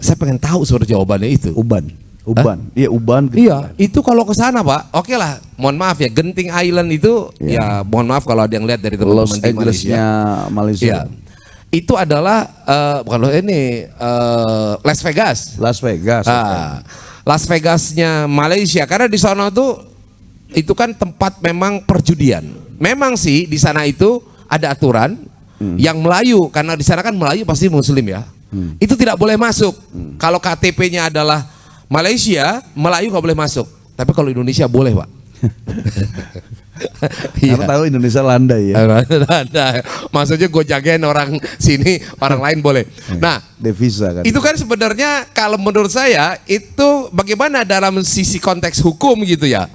Saya pengen tahu sebenarnya jawabannya itu. Uban. Iya Uban. Iya, itu kalau ke sana Pak, oke lah. Mohon maaf ya, Genting Island itu ya mohon maaf kalau ada yang lihat dari teman-teman Los di Malaysia. Malaysia. Iya. Itu adalah bukan ini Las Vegas. Las Vegas. Las Vegasnya Malaysia, karena di sana tuh itu kan tempat memang perjudian. Memang sih di sana itu ada aturan yang Melayu, karena di sana kan Melayu pasti Muslim ya. Itu tidak boleh masuk. Kalau KTP-nya adalah Malaysia, Melayu nggak boleh masuk. Tapi kalau Indonesia boleh, Pak. Karena tahu Indonesia landai ya. Landai. Maksudnya gue jagain orang sini, orang lain boleh. Nah, devisa kan. itu kan sebenarnya kalau menurut saya itu bagaimana dalam sisi konteks hukum gitu ya.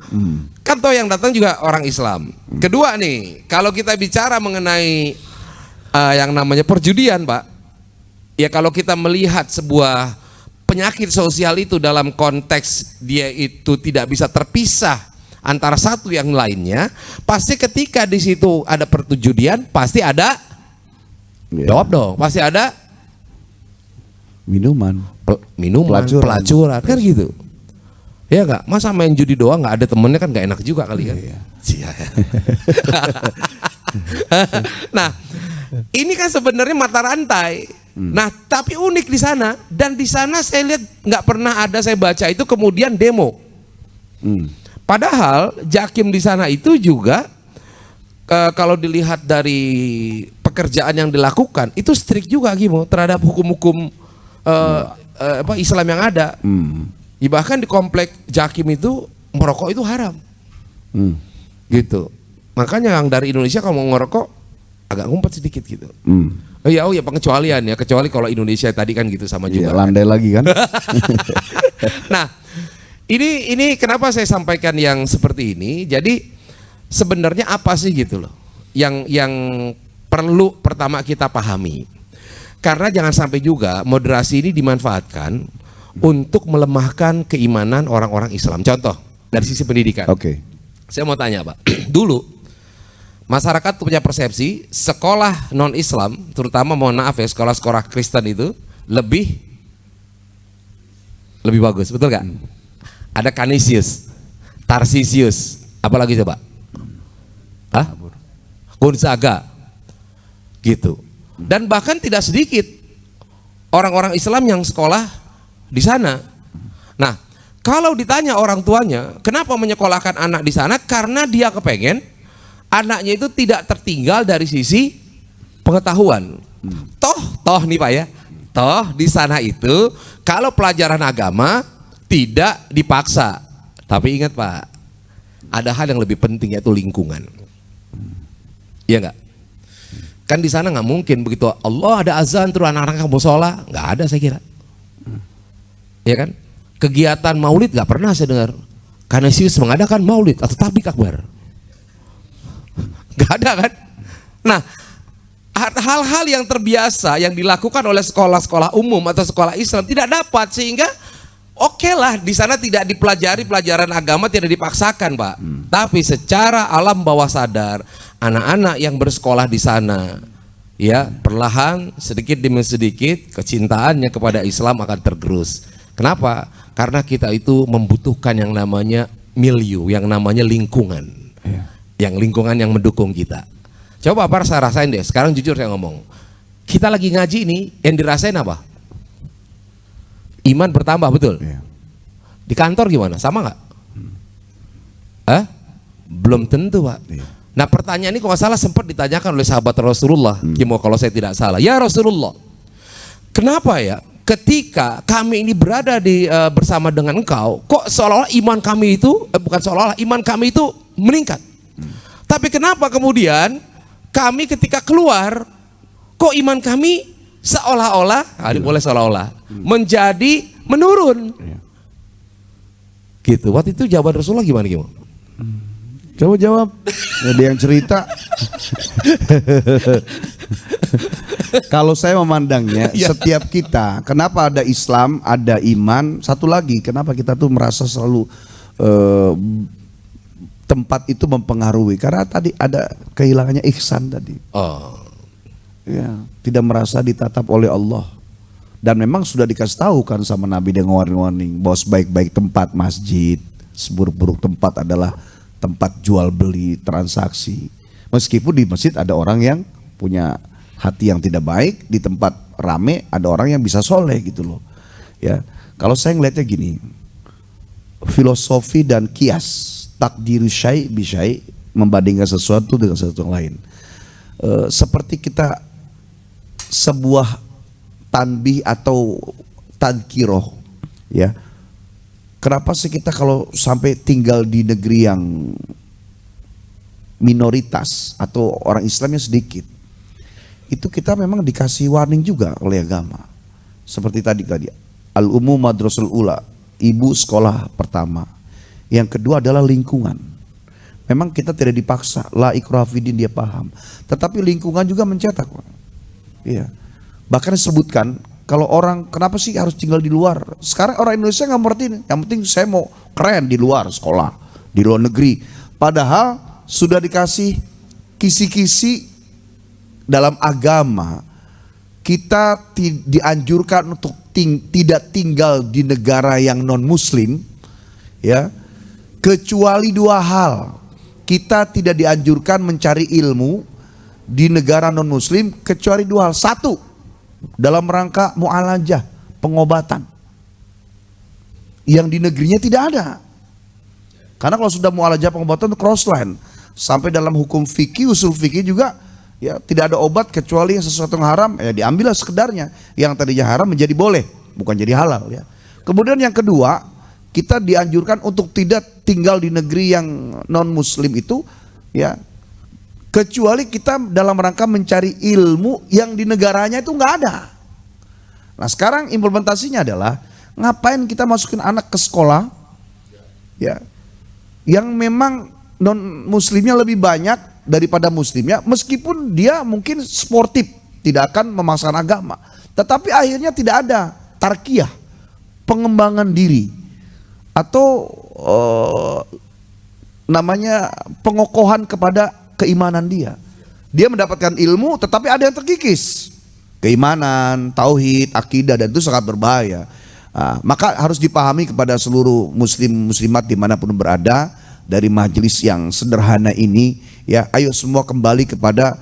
Kan toh yang datang juga orang Islam. Kedua nih, kalau kita bicara mengenai yang namanya perjudian, Pak. Ya kalau kita melihat sebuah penyakit sosial itu dalam konteks dia itu tidak bisa terpisah antara satu yang lainnya, pasti ketika di situ ada perjudian pasti ada jawab dong, pasti ada minuman, pelacuran kan gitu. Ya nggak, masa main judi doang nggak ada temennya kan nggak enak juga kali kan. Nah, ini kan sebenarnya mata rantai. Nah, tapi unik di sana, dan di sana saya lihat nggak pernah ada saya baca itu kemudian demo. Padahal jakim di sana itu juga kalau dilihat dari pekerjaan yang dilakukan itu strict juga Gimo terhadap hukum-hukum Islam yang ada. Bahkan di komplek jakim itu merokok itu haram. Gitu. Makanya yang dari Indonesia kalau mau ngerokok agak ngumpet sedikit gitu. Oh ya pengecualian ya, kecuali kalau Indonesia tadi kan gitu sama juga. Landai lagi kan. Nah, ini kenapa saya sampaikan yang seperti ini? Jadi sebenarnya apa sih gitu loh yang perlu pertama kita pahami. Karena jangan sampai juga moderasi ini dimanfaatkan untuk melemahkan keimanan orang-orang Islam. Contoh dari sisi pendidikan. Oke. Saya mau tanya, Pak. Dulu masyarakat punya persepsi sekolah non-Islam, terutama mohon maaf ya, sekolah-sekolah Kristen itu lebih bagus, betul gak? Ada Canisius, Tarsisius, apalagi coba? Gonzaga, gitu. Dan bahkan tidak sedikit orang-orang Islam yang sekolah di sana. Nah, kalau ditanya orang tuanya, kenapa menyekolahkan anak di sana? Karena dia kepengen anaknya itu tidak tertinggal dari sisi pengetahuan. Toh nih Pak ya, toh di sana itu kalau pelajaran agama tidak dipaksa. Tapi ingat Pak, ada hal yang lebih penting yaitu lingkungan. Iya nggak? Kan di sana nggak mungkin begitu Allah ada azan terus anak-anak kamu sholat, nggak ada saya kira. Iya kan? Kegiatan maulid nggak pernah saya dengar. Canisius mengadakan maulid atau tablik akbar. Gak ada kan? Nah, hal-hal yang terbiasa yang dilakukan oleh sekolah-sekolah umum atau sekolah Islam tidak dapat, sehingga oke lah di sana tidak dipelajari pelajaran agama, tidak dipaksakan Pak. Tapi secara alam bawah sadar anak-anak yang bersekolah di sana ya perlahan sedikit demi sedikit kecintaannya kepada Islam akan tergerus. Kenapa? Karena kita itu membutuhkan yang namanya milieu, yang namanya lingkungan. Yang lingkungan yang mendukung kita. Coba Pak saya rasain deh, sekarang jujur saya ngomong. Kita lagi ngaji ini, yang dirasain apa? Iman bertambah, betul? Di kantor gimana? Sama nggak? Belum tentu Pak. Nah pertanyaan ini kalau nggak salah sempat ditanyakan oleh sahabat Rasulullah. Kalau saya tidak salah, ya Rasulullah, kenapa ya ketika kami ini berada bersama dengan engkau, kok seolah-olah iman kami itu bukan seolah-olah iman kami itu meningkat. Tapi kenapa kemudian kami ketika keluar, kok iman kami seolah-olah, boleh seolah-olah menjadi menurun. Gitu. Waktu itu jawaban Rasulullah gimana? Coba jawab. Ada yang cerita. Kalau saya memandangnya, setiap kita, kenapa ada Islam, ada iman, satu lagi, kenapa kita tuh merasa selalu tempat itu mempengaruhi? Karena tadi ada kehilangannya ihsan tadi. Ya, tidak merasa ditatap oleh Allah. Dan memang sudah dikasih tahu kan sama Nabi dengan warning-warning, bahwa sebaik-baik tempat masjid, seburuk-buruk tempat adalah tempat jual beli transaksi. Meskipun di masjid ada orang yang punya hati yang tidak baik, di tempat rame ada orang yang bisa soleh gitu loh. Ya, kalau saya ngelihatnya gini, filosofi dan kias, takdiru syai' bi syai', membandingkan sesuatu dengan sesuatu yang lain. Seperti kita sebuah tanbih atau tadkiroh, ya. Kenapa sih kita kalau sampai tinggal di negeri yang minoritas atau orang Islamnya sedikit, itu kita memang dikasih warning juga oleh agama. Seperti tadi al-umum madrasul ula, ibu sekolah pertama. Yang kedua adalah lingkungan. Memang kita tidak dipaksa, la ikraha fiddin, dia paham. Tetapi lingkungan juga mencetak. Iya. Bahkan disebutkan, kalau orang kenapa sih harus tinggal di luar? Sekarang orang Indonesia nggak ngerti, yang penting saya mau keren di luar sekolah, di luar negeri. Padahal sudah dikasih kisi-kisi dalam agama, kita dianjurkan untuk tidak tinggal di negara yang non Muslim, ya, kecuali dua hal. Kita tidak dianjurkan mencari ilmu di negara non Muslim kecuali dua hal. Satu, dalam rangka mu'alajah, pengobatan, yang di negerinya tidak ada. Karena kalau sudah mu'alajah pengobatan itu crossline. Sampai dalam hukum fikih, usul fikih juga, ya, tidak ada obat kecuali yang sesuatu yang haram, ya diambillah sekedarnya. Yang tadinya haram menjadi boleh, bukan jadi halal, ya. Kemudian yang kedua, kita dianjurkan untuk tidak tinggal di negeri yang non Muslim itu, ya, kecuali kita dalam rangka mencari ilmu yang di negaranya itu nggak ada. Nah sekarang implementasinya adalah ngapain kita masukin anak ke sekolah, ya, yang memang non Muslimnya lebih banyak daripada Muslimnya, meskipun dia mungkin sportif, tidak akan memaksakan agama, tetapi akhirnya tidak ada tarkiyah, pengembangan diri, atau namanya pengokohan kepada keimanan dia. Dia mendapatkan ilmu tetapi ada yang terkikis. Keimanan, tauhid, akidah, dan itu sangat berbahaya. Maka harus dipahami kepada seluruh muslim muslimat dimanapun berada, dari majelis yang sederhana ini, ya, ayo semua kembali kepada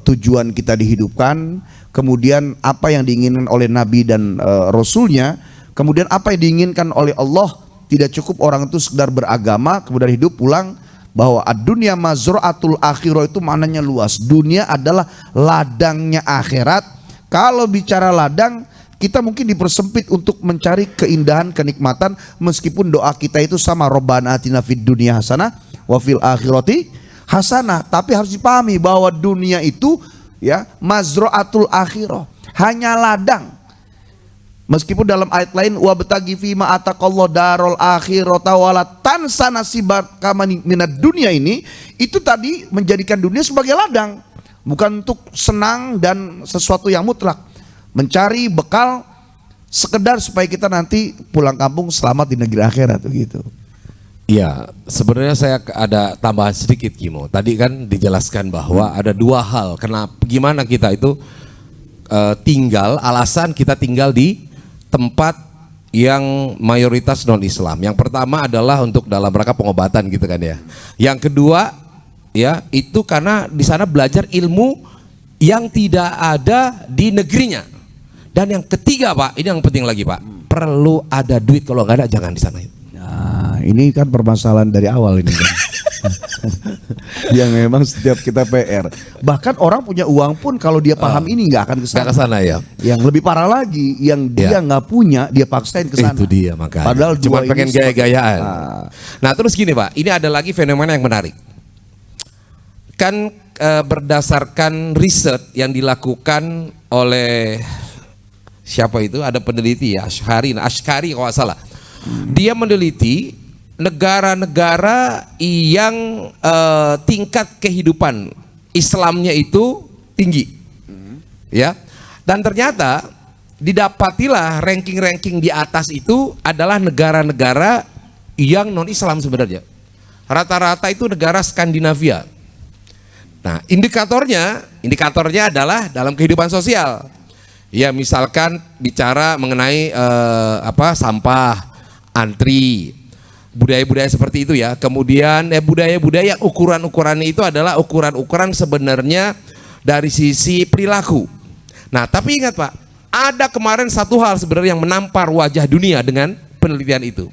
tujuan kita dihidupkan, kemudian apa yang diinginkan oleh Nabi dan Rasulnya, kemudian apa yang diinginkan oleh Allah. Tidak cukup orang itu sekedar beragama kemudian hidup pulang, bahwa ad-dunya mazra'atul akhirah itu maknanya luas. Dunia adalah ladangnya akhirat. Kalau bicara ladang, kita mungkin dipersempit untuk mencari keindahan, kenikmatan, meskipun doa kita itu sama, Rabbana atina fid dunya hasanah wa fil akhirati hasanah. Tapi harus dipahami bahwa dunia itu, ya, mazra'atul akhirah, hanya ladang. Meskipun dalam ayat lain, wa betagi fima ataqallahu darul akhirata wala tansa nasibaka minad dunia, ini itu tadi menjadikan dunia sebagai ladang, bukan untuk senang dan sesuatu yang mutlak, mencari bekal sekedar supaya kita nanti pulang kampung selamat di negeri akhirat begitu. Iya, sebenarnya saya ada tambahan sedikit, Kimo. Tadi kan dijelaskan bahwa ada dua hal gimana kita itu tinggal, alasan kita tinggal di tempat yang mayoritas non-Islam. Yang pertama adalah untuk dalam rangka pengobatan gitu kan ya. Yang kedua, ya, itu karena di sana belajar ilmu yang tidak ada di negerinya. Dan yang ketiga, Pak, ini yang penting lagi, Pak, perlu ada duit. Kalau nggak ada jangan di sana. Nah, ini kan permasalahan dari awal ini kan. Yang memang setiap kita PR. Bahkan orang punya uang pun kalau dia paham ini nggak akan Nggak kesana. kesana ya. Yang lebih parah lagi, yang dia nggak punya dia paksain kesana. Itu dia makanya. Padahal cuma dua pengen ini gaya-gayaan. Ah. Nah terus gini Pak, ini ada lagi fenomena yang menarik. Kan berdasarkan riset yang dilakukan oleh siapa itu, ada peneliti ya, Ashkari kalau nggak salah. Dia meneliti negara-negara yang tingkat kehidupan Islamnya itu tinggi, ya. Dan ternyata didapatilah ranking-ranking di atas itu adalah negara-negara yang non Islam sebenarnya. Rata-rata itu negara Skandinavia. Nah, indikatornya adalah dalam kehidupan sosial. Ya, misalkan bicara mengenai sampah, antri, budaya-budaya seperti itu ya. Kemudian budaya-budaya ukuran-ukurannya itu adalah ukuran-ukuran sebenarnya dari sisi perilaku. Nah, tapi ingat Pak, ada kemarin satu hal sebenarnya yang menampar wajah dunia dengan penelitian itu.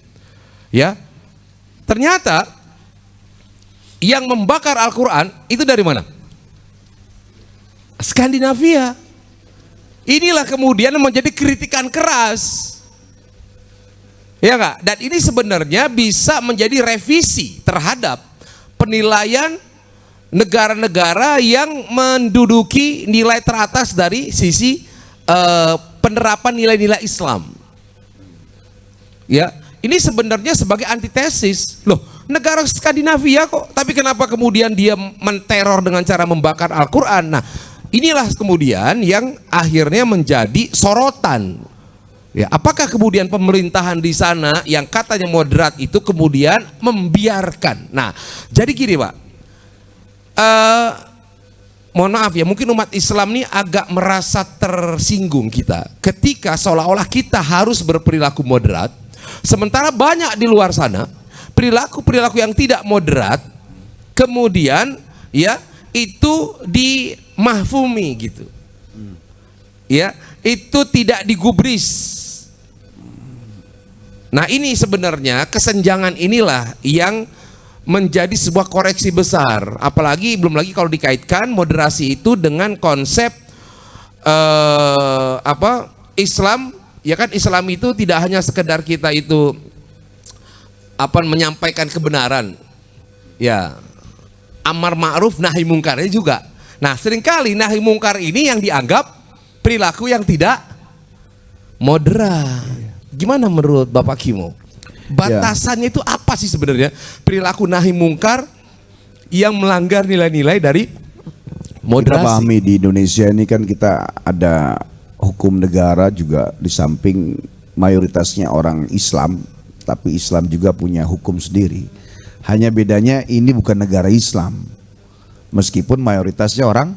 Ya. Ternyata yang membakar Al-Quran itu dari mana? Skandinavia. Inilah kemudian menjadi kritikan keras. Ya enggak? Dan ini sebenarnya bisa menjadi revisi terhadap penilaian negara-negara yang menduduki nilai teratas dari sisi penerapan nilai-nilai Islam. Ya, ini sebenarnya sebagai antitesis. Loh, negara Skandinavia kok, tapi kenapa kemudian dia menteror dengan cara membakar Al-Quran? Nah, inilah kemudian yang akhirnya menjadi sorotan. Ya, apakah kemudian pemerintahan di sana yang katanya moderat itu kemudian membiarkan? Nah, jadi gini Pak, mohon maaf ya, mungkin umat Islam ini agak merasa tersinggung kita ketika seolah-olah kita harus berperilaku moderat, sementara banyak di luar sana perilaku-perilaku yang tidak moderat kemudian ya itu dimahfumi gitu. Ya, itu tidak digubris. Nah, ini sebenarnya kesenjangan inilah yang menjadi sebuah koreksi besar. Apalagi belum lagi kalau dikaitkan moderasi itu dengan konsep Islam, ya kan Islam itu tidak hanya sekedar kita itu menyampaikan kebenaran. Ya, amar ma'ruf nahi mungkarnya juga. Nah, seringkali nahi mungkar ini yang dianggap perilaku yang tidak moderat. Gimana menurut Bapak Kimo? Batasannya itu apa sih sebenarnya perilaku nahi mungkar yang melanggar nilai-nilai dari moderasi? Kita pahami di Indonesia ini kan kita ada hukum negara juga, di samping mayoritasnya orang Islam, tapi Islam juga punya hukum sendiri. Hanya bedanya ini bukan negara Islam, meskipun mayoritasnya orang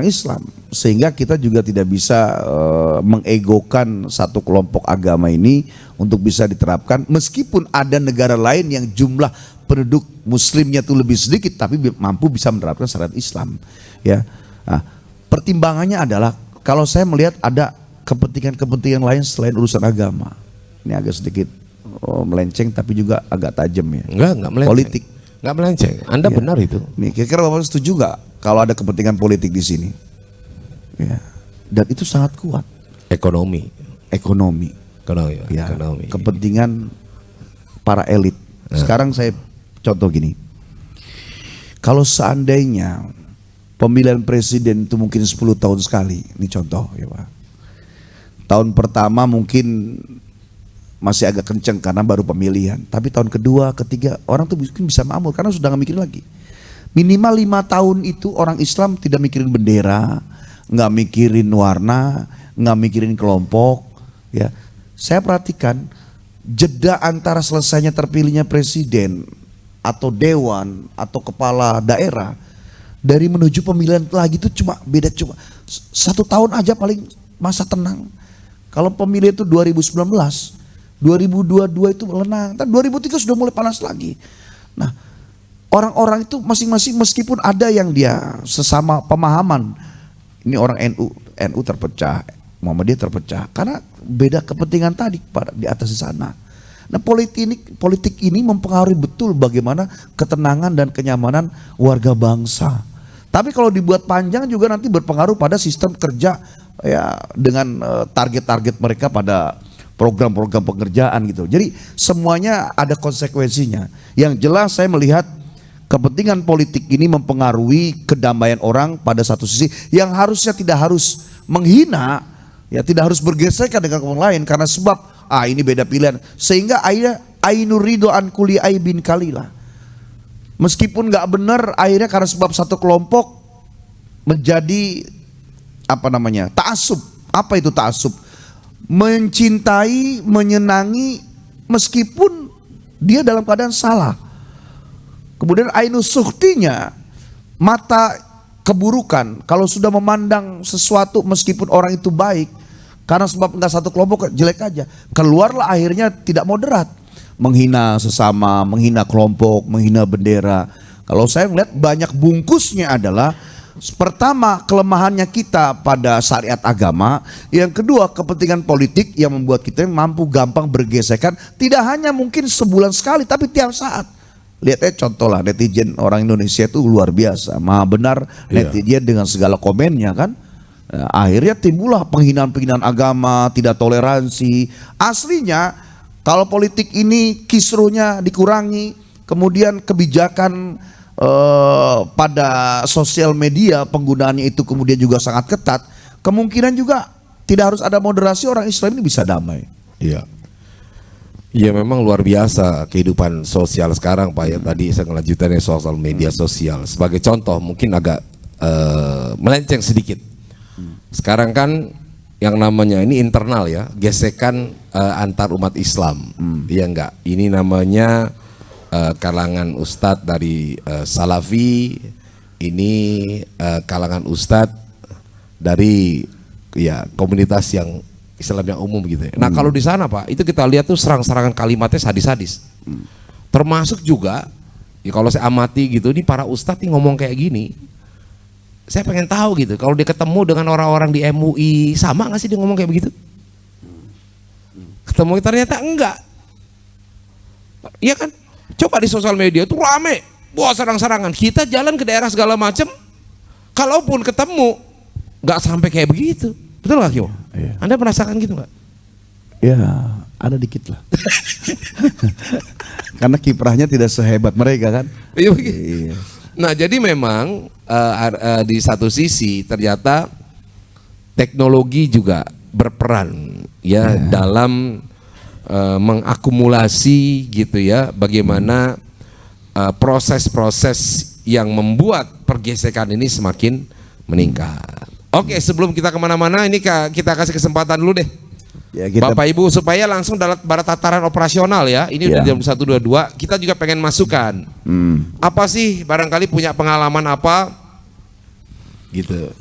Islam, sehingga kita juga tidak bisa mengegokan satu kelompok agama ini untuk bisa diterapkan, meskipun ada negara lain yang jumlah penduduk muslimnya itu lebih sedikit tapi mampu bisa menerapkan syariat Islam. Ya, nah, pertimbangannya adalah kalau saya melihat ada kepentingan-kepentingan lain selain urusan agama. Ini agak sedikit melenceng tapi juga agak tajam ya. Enggak melenceng. Politik. Enggak melenceng. Anda benar itu. Nih, kira-kira Bapak setuju nggak kalau ada kepentingan politik di sini? Ya. Dan itu sangat kuat. Ekonomi. Ya, kepentingan para elit. Sekarang saya contoh gini. Kalau seandainya pemilihan presiden itu mungkin 10 tahun sekali, ini contoh ya Pak. Tahun pertama mungkin masih agak kenceng karena baru pemilihan, tapi tahun kedua, ketiga orang tuh mungkin bisa makmur karena sudah nggak mikirin lagi. Minimal 5 tahun itu orang Islam tidak mikirin bendera, nggak mikirin warna, nggak mikirin kelompok. Ya, saya perhatikan jeda antara selesainya terpilihnya presiden atau dewan atau kepala daerah dari menuju pemilihan lagi itu cuma 1 tahun aja paling masa tenang. Kalau pemilihan itu 2019, 2022 itu lenang, dan 2003 sudah mulai panas lagi. Nah, orang-orang itu masing-masing meskipun ada yang dia sesama pemahaman, ini orang NU terpecah, Muhammadiyah terpecah karena beda kepentingan tadi di atas di sana. Nah politik ini mempengaruhi betul bagaimana ketenangan dan kenyamanan warga bangsa. Tapi kalau dibuat panjang juga nanti berpengaruh pada sistem kerja ya, dengan target-target mereka pada program-program pekerjaan gitu. Jadi semuanya ada konsekuensinya. Yang jelas saya melihat kepentingan politik ini mempengaruhi kedamaian orang pada satu sisi yang harusnya tidak harus menghina, ya tidak harus bergesekan dengan orang lain karena sebab ini beda pilihan. Sehingga ainurido an kuli aibin kalila. Meskipun nggak benar, akhirnya karena sebab satu kelompok menjadi ta'assub. Apa itu ta'assub? Mencintai, menyenangi meskipun dia dalam keadaan salah. Kemudian ainus suhtinya, mata keburukan. Kalau sudah memandang sesuatu meskipun orang itu baik, karena sebab enggak satu kelompok jelek aja, keluarlah akhirnya tidak moderat. Menghina sesama, menghina kelompok, menghina bendera. Kalau saya melihat banyak bungkusnya adalah pertama kelemahannya kita pada syariat agama, yang kedua kepentingan politik yang membuat kita mampu gampang bergesekan, tidak hanya mungkin sebulan sekali tapi tiap saat. Lihat contoh lah, netizen orang Indonesia itu luar biasa, maha benar netizen dengan segala komennya kan. Akhirnya timbullah penghinaan-penghinaan agama, tidak toleransi. Aslinya kalau politik ini kisruhnya dikurangi, kemudian kebijakan pada sosial media penggunaannya itu kemudian juga sangat ketat, kemungkinan juga tidak harus ada moderasi, orang Islam ini bisa damai. Iya. Ya memang luar biasa kehidupan sosial sekarang Pak ya. Tadi saya ngelanjutannya soal media sosial. Sebagai contoh mungkin agak melenceng sedikit. Sekarang kan yang namanya ini internal ya, gesekan antar umat Islam. Iya enggak? Ini namanya kalangan ustadz dari Salafi, ini kalangan ustadz dari ya komunitas yang Islam yang umum gitu ya. Nah kalau di sana Pak, itu kita lihat tuh serang-serangan kalimatnya sadis-sadis. Termasuk juga, ya kalau saya amati gitu, ini para ustadz nih ngomong kayak gini, saya pengen tahu gitu, kalau dia ketemu dengan orang-orang di MUI, sama nggak sih dia ngomong kayak begitu? Ketemu ternyata enggak. Iya kan? Coba di sosial media tuh rame, wah serang-serangan. Kita jalan ke daerah segala macam, kalaupun ketemu nggak sampai kayak begitu. Betul nggak Kyo? Iya. Anda merasakan gitu nggak? Ya ada dikit lah. Karena kiprahnya tidak sehebat mereka kan. Iya. Nah jadi memang di satu sisi ternyata teknologi juga berperan ya dalam mengakumulasi gitu ya, bagaimana proses-proses yang membuat pergesekan ini semakin meningkat. Oke, sebelum kita kemana-mana ini kita kasih kesempatan dulu deh ya, Bapak Ibu supaya langsung dalam tataran operasional ya. Ini udah jam 1.22, kita juga pengen masukan. Apa sih barangkali punya pengalaman apa gitu.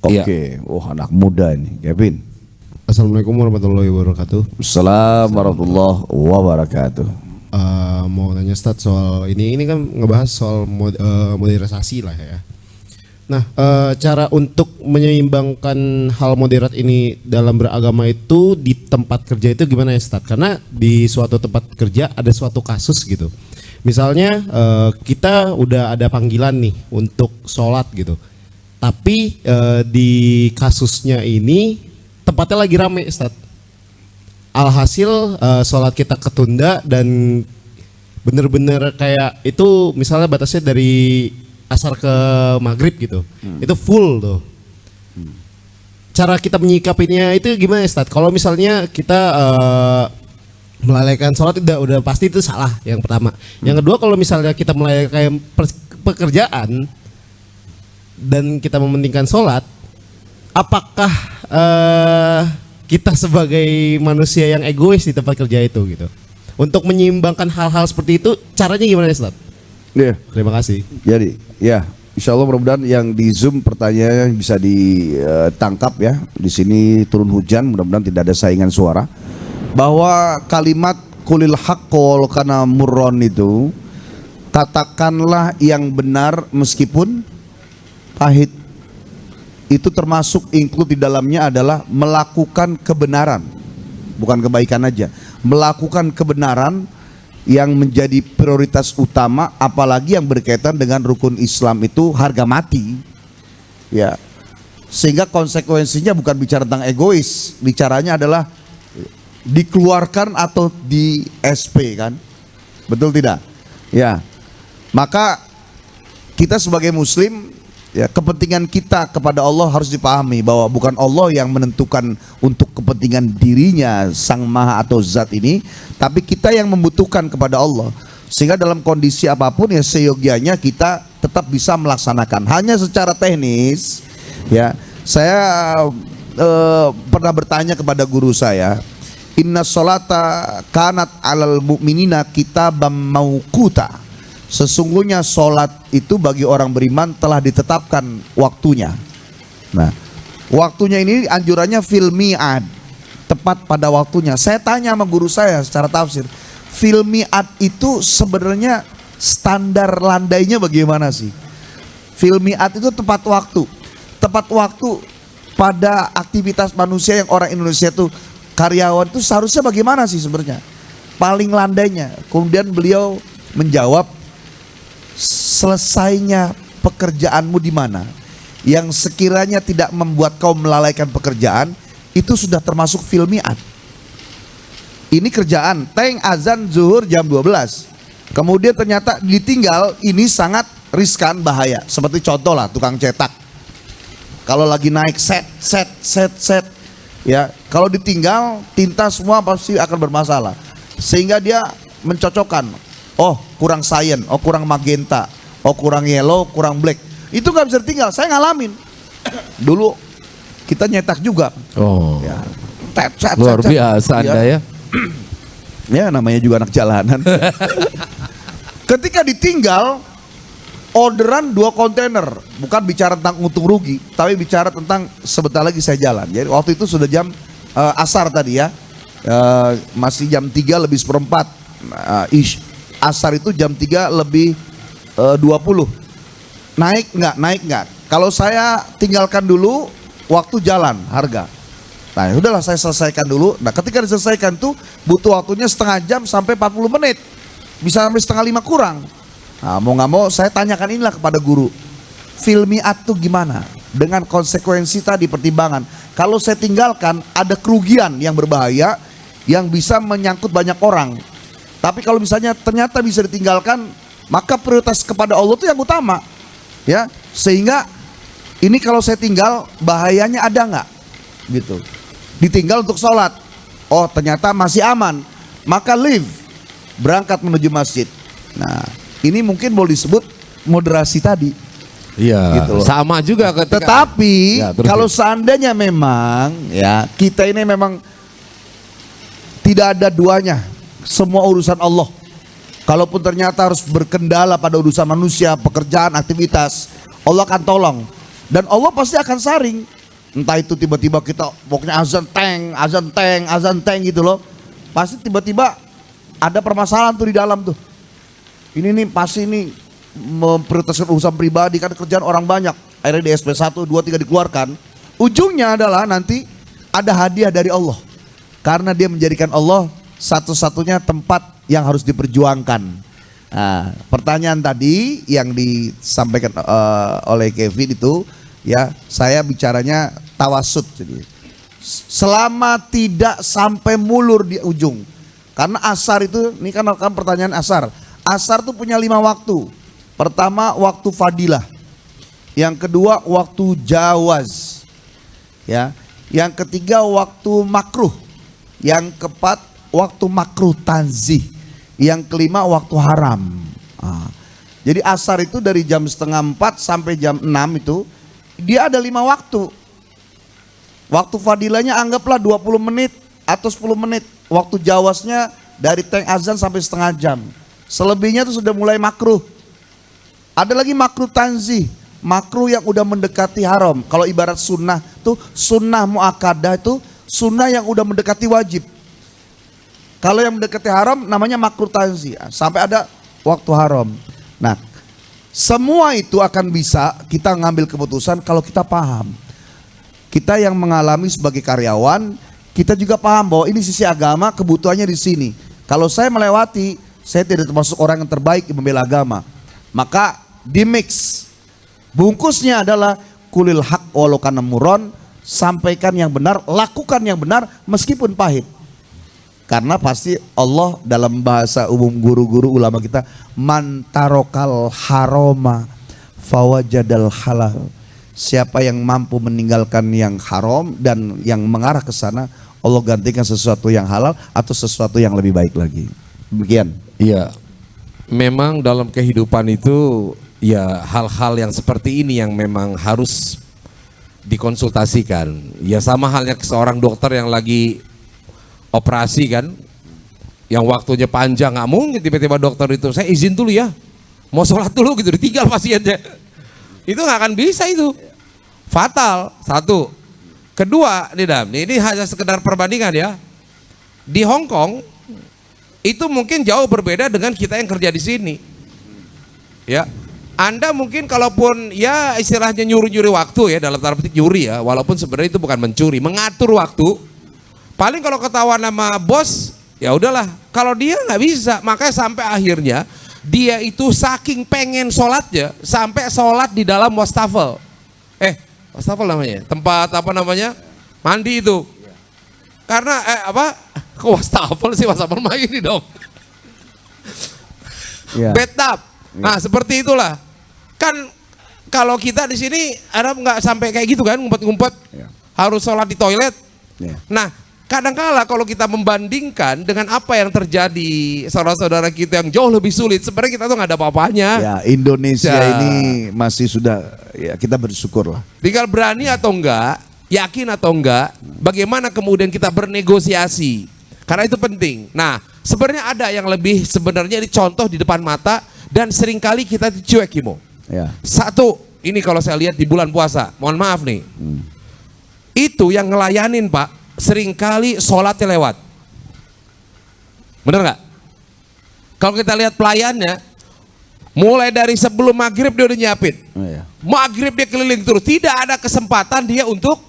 Oke, anak muda ini, Kevin. Assalamualaikum warahmatullahi wabarakatuh. Assalamualaikum warahmatullahi wabarakatuh. Mau nanya Ustadz soal ini kan ngebahas soal modernisasi lah ya. Nah, cara untuk menyeimbangkan hal moderat ini dalam beragama itu di tempat kerja itu gimana ya Ustadz? Karena di suatu tempat kerja ada suatu kasus gitu. Misalnya kita udah ada panggilan nih untuk sholat gitu. Tapi di kasusnya ini tempatnya lagi rame Ustadz. Alhasil sholat kita ketunda dan bener-bener kayak itu misalnya batasnya dari asar ke maghrib gitu, itu full tuh. Cara kita menyikapinya itu gimana Ustadz? Kalau misalnya kita melalaikan sholat udah pasti itu salah yang pertama. Yang kedua kalau misalnya kita melalaikan pekerjaan dan kita mementingkan sholat, apakah kita sebagai manusia yang egois di tempat kerja itu gitu? Untuk menyeimbangkan hal-hal seperti itu caranya gimana Ustadz? Iya. Terima kasih. Jadi, ya, insya Allah mudah-mudahan yang di Zoom pertanyaannya bisa ditangkap ya. Di sini turun hujan, mudah-mudahan tidak ada saingan suara. Bahwa kalimat kulil haqqol kana murron itu, katakanlah yang benar meskipun pahit. Itu termasuk include di dalamnya adalah melakukan kebenaran, bukan kebaikan aja. melakukan kebenaran yang menjadi prioritas utama, apalagi yang berkaitan dengan rukun Islam itu harga mati. Ya. Sehingga konsekuensinya bukan bicara tentang egois, bicaranya adalah dikeluarkan atau di SP kan. Betul tidak? Ya. Maka kita sebagai muslim, ya, kepentingan kita kepada Allah harus dipahami bahwa bukan Allah yang menentukan untuk kepentingan dirinya sang maha atau zat ini, tapi kita yang membutuhkan kepada Allah. Sehingga dalam kondisi apapun ya seyogianya kita tetap bisa melaksanakan. Hanya secara teknis, ya, saya pernah bertanya kepada guru saya, inna sholata kanat alal mu'minina kitabam mauquta. Sesungguhnya sholat itu bagi orang beriman telah ditetapkan waktunya. Nah, waktunya ini anjurannya fil mi'ad, tepat pada waktunya. Saya tanya sama guru saya secara tafsir, fil mi'ad itu sebenarnya standar landainya bagaimana sih? Fil mi'ad itu tepat waktu. Tepat waktu pada aktivitas manusia yang orang Indonesia itu karyawan itu seharusnya bagaimana sih sebenarnya? Paling landainya. Kemudian beliau menjawab, selesainya pekerjaanmu di mana yang sekiranya tidak membuat kau melalaikan pekerjaan, itu sudah termasuk fil mi'ad. Ini kerjaan, teng azan zuhur jam 12. Kemudian ternyata ditinggal, ini sangat riskan, bahaya. Seperti contoh lah tukang cetak. Kalau lagi naik set, ya, kalau ditinggal tinta semua pasti akan bermasalah. Sehingga dia mencocokkan, oh kurang cyan, oh kurang magenta, oh kurang yellow, kurang black. Itu nggak bisa ditinggal. Saya ngalamin. Dulu kita nyetak juga. Oh, Ya, luar biasa Anda ya. Ya namanya juga anak jalanan. Ketika ditinggal, orderan 2 kontainer. Bukan bicara tentang untung rugi, tapi bicara tentang sebentar lagi saya jalan. Jadi waktu itu sudah jam asar tadi ya, masih jam 3 lebih seperempat. Asar itu jam 3 lebih 20. Naik nggak? Kalau saya tinggalkan dulu, waktu jalan harga. Nah udahlah saya selesaikan dulu. Nah ketika diselesaikan tuh butuh waktunya setengah jam sampai 40 menit. Bisa sampai setengah 5 kurang. Nah, mau nggak mau saya tanyakan inilah kepada guru, fil mi'ad tuh gimana? Dengan konsekuensi tadi pertimbangan. Kalau saya tinggalkan ada kerugian yang berbahaya yang bisa menyangkut banyak orang. Tapi kalau misalnya ternyata bisa ditinggalkan, maka prioritas kepada Allah itu yang utama. Ya, sehingga ini kalau saya tinggal bahayanya ada nggak? Gitu. Ditinggal untuk sholat. Oh ternyata masih aman. Maka leave, berangkat menuju masjid. Nah ini mungkin boleh disebut moderasi tadi. Iya, Gitu loh. sama juga ketika. Tetapi Ya, terus kalau ya. seandainya memang ya kita ini memang tidak ada duanya, semua urusan Allah. Kalaupun ternyata harus berkendala pada urusan manusia, pekerjaan, aktivitas, Allah akan tolong. Dan Allah pasti akan saring. Entah itu tiba-tiba kita pokoknya azan teng gitu loh. Pasti tiba-tiba ada permasalahan tuh di dalam tuh. Ini nih pasti nih memprioritaskan urusan pribadi, kan kerjaan orang banyak. Akhirnya di SP 1, 2, 3 dikeluarkan. Ujungnya adalah nanti ada hadiah dari Allah. Karena dia menjadikan Allah satu-satunya tempat yang harus diperjuangkan. Nah, pertanyaan tadi yang disampaikan oleh Kevin itu, ya saya bicaranya tawasud. Jadi selama tidak sampai mulur di ujung. Karena asar itu, ini kan pertanyaan asar. Asar itu punya 5 waktu. Pertama waktu fadilah. Yang kedua waktu jawaz. Ya. Yang ketiga waktu makruh. Yang keempat waktu makruh tanzih. Yang kelima waktu haram. Jadi asar itu dari jam 3:30 sampai jam 6 itu dia ada 5 waktu. Waktu fadilahnya anggaplah 20 menit atau 10 menit. Waktu jawaznya dari teng azan sampai setengah jam. Selebihnya itu sudah mulai makruh. Ada lagi makruh tanzih, makruh yang udah mendekati haram. Kalau ibarat sunnah tuh, sunnah muakkadah itu sunnah yang udah mendekati wajib. Kalau yang mendekati haram namanya makruh tanzih, sampai ada waktu haram. Nah, semua itu akan bisa kita ngambil keputusan kalau kita paham. Kita yang mengalami sebagai karyawan, kita juga paham bahwa ini sisi agama, kebutuhannya di sini. Kalau saya melewati, saya tidak termasuk orang yang terbaik yang membela agama. Maka di mix. Bungkusnya adalah kulil haq walau kana muron, sampaikan yang benar, lakukan yang benar meskipun pahit. Karena pasti Allah dalam bahasa umum guru-guru ulama kita, man tarokal haroma fawajadal halal. Siapa yang mampu meninggalkan yang haram dan yang mengarah ke sana, Allah gantikan sesuatu yang halal atau sesuatu yang lebih baik lagi. Demikian. Iya. Memang dalam kehidupan itu ya hal-hal yang seperti ini yang memang harus dikonsultasikan. Ya sama halnya seorang dokter yang lagi operasi kan, yang waktunya panjang, nggak mungkin tiba-tiba dokter itu saya izin dulu ya, mau sholat dulu gitu, ditinggal pasiennya. Itu nggak akan bisa, itu fatal. Satu, kedua, ini hanya sekedar perbandingan ya. Di Hong Kong itu mungkin jauh berbeda dengan kita yang kerja di sini. Ya, Anda mungkin kalaupun ya istilahnya nyuri-nyuri waktu ya, dalam tanda petik nyuri ya, walaupun sebenarnya itu bukan mencuri, mengatur waktu. Paling kalau ketahuan sama bos, ya udahlah. Kalau dia nggak bisa, makanya sampai akhirnya dia itu saking pengen sholatnya, sampai sholat di dalam wastafel. Wastafel namanya, tempat apa namanya, mandi itu. Karena ke wastafel sih, wastafel mah ini dong. Bathtub. Nah seperti itulah. Kan kalau kita di sini ada nggak sampai kayak gitu kan, ngumpet-ngumpet, harus sholat di toilet. Nah kadang-kala kalau kita membandingkan dengan apa yang terjadi saudara-saudara kita yang jauh lebih sulit, sebenarnya kita tuh nggak ada apa-apanya. Ya, Indonesia ini masih sudah, ya kita bersyukur lah. Tinggal berani atau enggak, yakin atau enggak, bagaimana kemudian kita bernegosiasi. Karena itu penting. Nah, sebenarnya ada yang lebih sebenarnya dicontoh di depan mata dan seringkali kita dicuek, Kimo. Ya. Satu, ini kalau saya lihat di bulan puasa, mohon maaf nih. Itu yang ngelayanin, Pak. Seringkali sholatnya lewat. Bener nggak? Kalau kita lihat pelayannya, mulai dari sebelum maghrib dia udah nyiapin. Maghrib dia keliling terus, tidak ada kesempatan dia untuk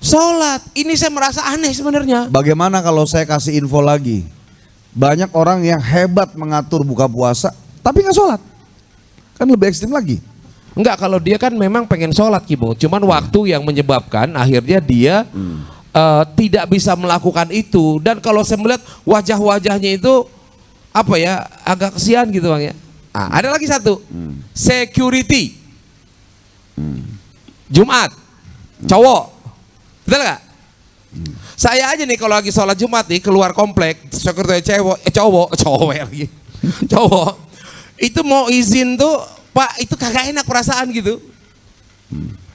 sholat. Ini saya merasa aneh sebenarnya. Bagaimana kalau saya kasih info lagi? Banyak orang yang hebat mengatur buka puasa, tapi nggak sholat. Kan lebih ekstrim lagi. Enggak, kalau dia kan memang pengen sholat, Kimo. Cuman waktu yang menyebabkan akhirnya dia tidak bisa melakukan itu. Dan kalau saya melihat wajah-wajahnya itu apa ya, agak kesian gitu Bang ya. Ada lagi satu, security. Jumat, cowok, betul nggak? Saya aja nih kalau lagi sholat Jumat nih keluar komplek, security cowok lagi, cowok, itu mau izin tuh, Pak, itu kagak enak perasaan gitu.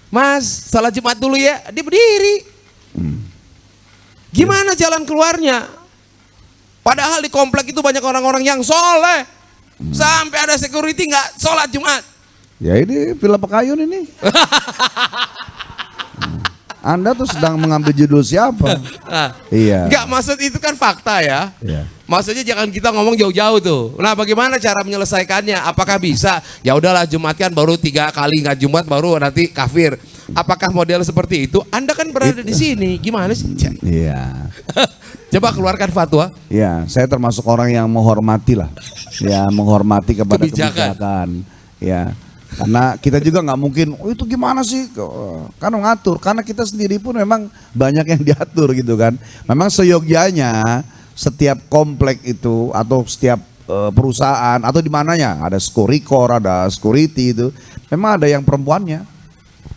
Mas, sholat Jumat dulu ya, dia berdiri. Gimana jalan keluarnya? Padahal di komplek itu banyak orang-orang yang soleh. Sampai ada security nggak sholat Jumat. Ya ini film Pekayun ini. Anda tuh sedang mengambil judul siapa? Iya. Enggak, maksud itu kan fakta ya. Maksudnya jangan kita ngomong jauh-jauh tuh. Nah, bagaimana cara menyelesaikannya? Apakah bisa? Ya udahlah, Jumat kan baru 3 kali nggak Jumat baru nanti kafir. Apakah model seperti itu? Anda kan berada di sini, gimana sih? Iya. Coba keluarkan fatwa. Ya, saya termasuk orang yang menghormati lah. Ya, menghormati kepada kebijakan. Ya, karena kita juga nggak mungkin, itu gimana sih? Kan ngatur. Karena kita sendiri pun memang banyak yang diatur gitu kan. Memang seyogyanya setiap komplek itu atau setiap perusahaan atau di mananya ada skorikor, ada security itu, memang ada yang perempuannya.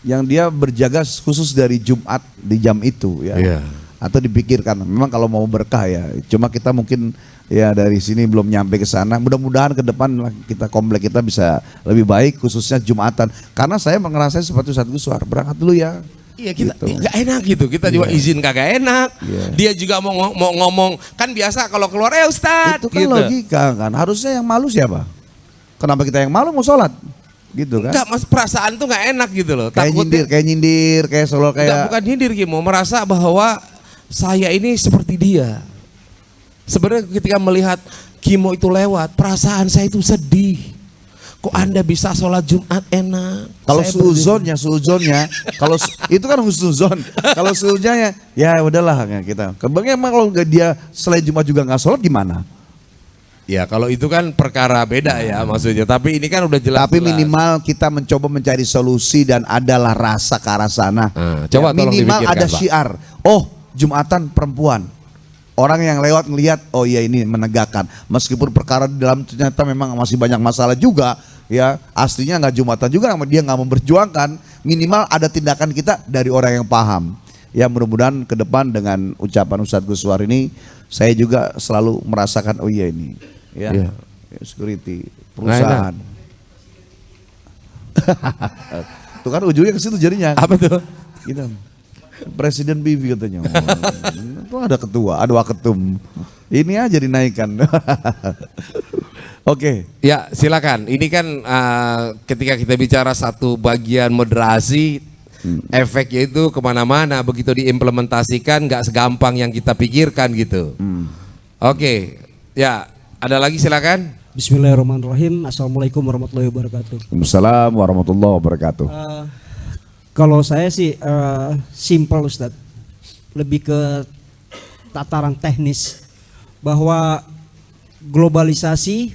Yang dia berjaga khusus dari Jumat di jam itu ya. Atau dipikirkan memang kalau mau berkah ya. Cuma kita mungkin ya dari sini belum nyampe ke sana. Mudah-mudahan ke depan kita komplek kita bisa lebih baik khususnya Jumatan. Karena saya ngerasain seperti Ustadz Guswar, berangkat dulu ya. Iya, kita nggak enak gitu. Kita juga izin kagak enak. Dia juga mau ngomong, kan biasa kalau keluar Ustadz. Itu kan gitu. Logika kan. Harusnya yang malu siapa? Kenapa kita yang malu mau sholat? Gitu kan? Enggak, mas, perasaan tuh nggak enak gitu loh. Kayak nyindir, kayak selalu kayak. Enggak, bukan nyindir, Kimo, merasa bahwa saya ini seperti dia. Sebenarnya ketika melihat Kimo itu lewat, perasaan saya itu sedih. Kok Anda bisa sholat Jumat enak? Kalau Saya suuzonnya, kalau itu kan husnuzon. Kalau suuzonnya ya udahlah ya kita. Kebangnya emang kalau nggak dia selain Jumat juga nggak sholat gimana? Ya kalau itu kan perkara beda ya maksudnya. Tapi ini kan udah jelas. Tapi minimal kita mencoba mencari solusi dan adalah rasa ke arah sana. Coba tolong minimal dipikirkan, ada Pak. syiar. Oh, Jumatan perempuan. Orang yang lewat ngelihat, oh iya ini menegakkan. Meskipun perkara di dalam ternyata memang masih banyak masalah juga, ya aslinya nggak Jumatan juga, dia nggak memperjuangkan. Minimal ada tindakan kita dari orang yang paham. Ya mudah-mudahan ke depan dengan ucapan Ustadz Guswar ini, saya juga selalu merasakan, oh iya ini, ya security perusahaan. Tuh kan ujungnya ke situ jadinya. Apa tuh? Gitu. Presiden Bibi katanya. Itu ada ketua, ada waketum. Ini aja dinaikkan. Oke. Ya silakan. Ini kan ketika kita bicara satu bagian moderasi, efeknya itu kemana-mana. Begitu diimplementasikan nggak segampang yang kita pikirkan gitu. Oke. Ya ada lagi silakan. Bismillahirrahmanirrahim. Assalamualaikum warahmatullahi wabarakatuh. Waalaikumsalam warahmatullahi wabarakatuh. Kalau saya sih simple Ustadz, lebih ke tataran teknis bahwa globalisasi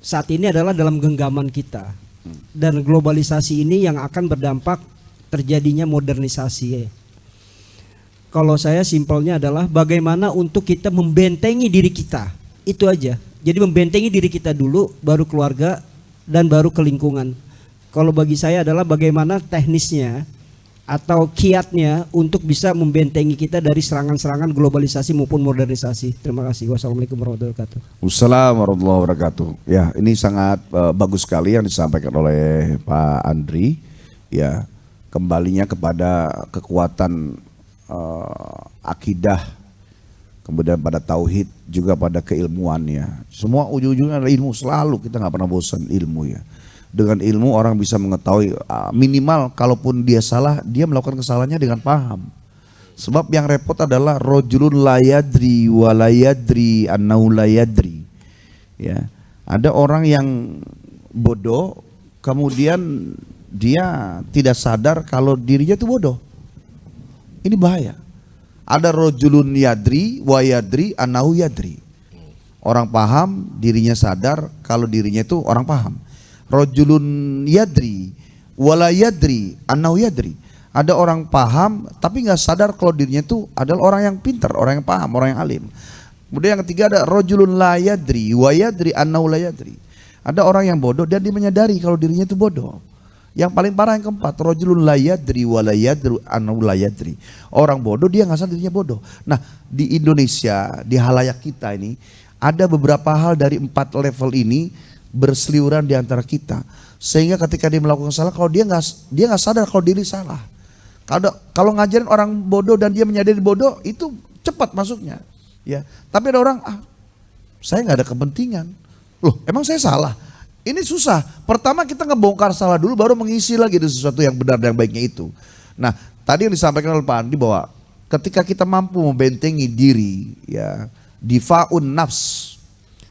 saat ini adalah dalam genggaman kita, dan globalisasi ini yang akan berdampak terjadinya modernisasi. Kalau saya simpelnya adalah bagaimana untuk kita membentengi diri kita, itu aja. Jadi membentengi diri kita dulu, baru keluarga, dan baru ke lingkungan. Kalau bagi saya adalah bagaimana teknisnya atau kiatnya untuk bisa membentengi kita dari serangan-serangan globalisasi maupun modernisasi. Terima kasih. Wassalamualaikum warahmatullahi wabarakatuh. Wassalamualaikum warahmatullahi wabarakatuh. Ya, ini sangat bagus sekali yang disampaikan oleh Pak Andri. Ya, kembalinya kepada kekuatan akidah, kemudian pada tauhid, juga pada keilmuan ya. Semua ujung-ujungnya adalah ilmu, selalu kita nggak pernah bosan ilmu ya. Dengan ilmu orang bisa mengetahui, minimal kalaupun dia salah, dia melakukan kesalahannya dengan paham. Sebab yang repot adalah rojulun layadri walayadri annau layadri. Ya, ada orang yang bodoh, kemudian dia tidak sadar kalau dirinya itu bodoh. Ini bahaya. Ada rojulun yadri wa yadri annau yadri. Orang paham, dirinya sadar kalau dirinya itu orang paham. Rojulun yadri wala yadri annau yadri. Ada orang paham tapi nggak sadar kalau dirinya itu adalah orang yang pintar, orang yang paham, orang yang alim. Kemudian yang ketiga ada rojulun la yadri wa yadri annau la yadri. Ada orang yang bodoh dan dia menyadari kalau dirinya itu bodoh. Yang paling parah yang keempat, rojulun la yadri wa la yadri annau la yadri. Orang bodoh dia nggak sadar dirinya bodoh. Nah, di Indonesia, di halayak kita ini ada beberapa hal dari 4 level ini berseliweran di antara kita, sehingga ketika dia melakukan salah, kalau dia nggak sadar kalau diri salah. Kalau ngajarin orang bodoh dan dia menyadari bodoh, itu cepat masuknya ya. Tapi ada orang, saya nggak ada kepentingan, loh emang saya salah. Ini susah. Pertama kita ngebongkar salah dulu, baru mengisi lagi di sesuatu yang benar dan baiknya itu. Nah tadi yang disampaikan oleh Pak Andi bahwa ketika kita mampu membentengi diri ya, difaun nafs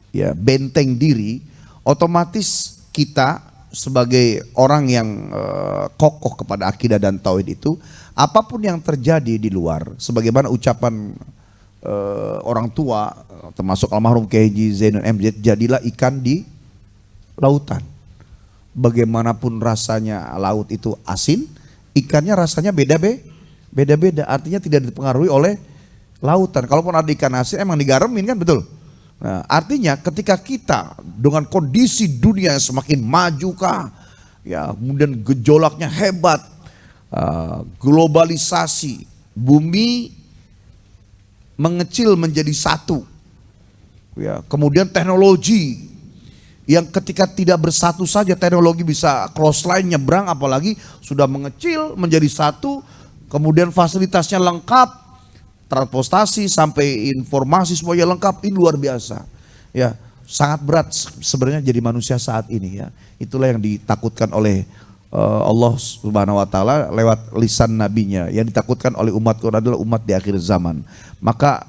ya, benteng diri, otomatis kita sebagai orang yang kokoh kepada akidah dan tauhid itu, apapun yang terjadi di luar, sebagaimana ucapan orang tua termasuk almarhum Kiai Haji Zainul MZ, jadilah ikan di lautan. Bagaimanapun rasanya laut itu asin, ikannya rasanya beda-beda. Artinya tidak dipengaruhi oleh lautan. Kalaupun ada ikan asin emang digaremin kan, betul. Nah, artinya ketika kita dengan kondisi dunia yang semakin maju ya, kemudian gejolaknya hebat, globalisasi, bumi mengecil menjadi satu, ya, kemudian teknologi yang ketika tidak bersatu saja teknologi bisa cross line nyebrang, apalagi sudah mengecil menjadi satu, kemudian fasilitasnya lengkap. Transportasi sampai informasi semuanya lengkap, ini luar biasa. Ya, sangat berat sebenarnya jadi manusia saat ini ya. Itulah yang ditakutkan oleh Allah Subhanahu wa taala lewat lisan nabinya. Yang ditakutkan oleh umatku adalah umat di akhir zaman. Maka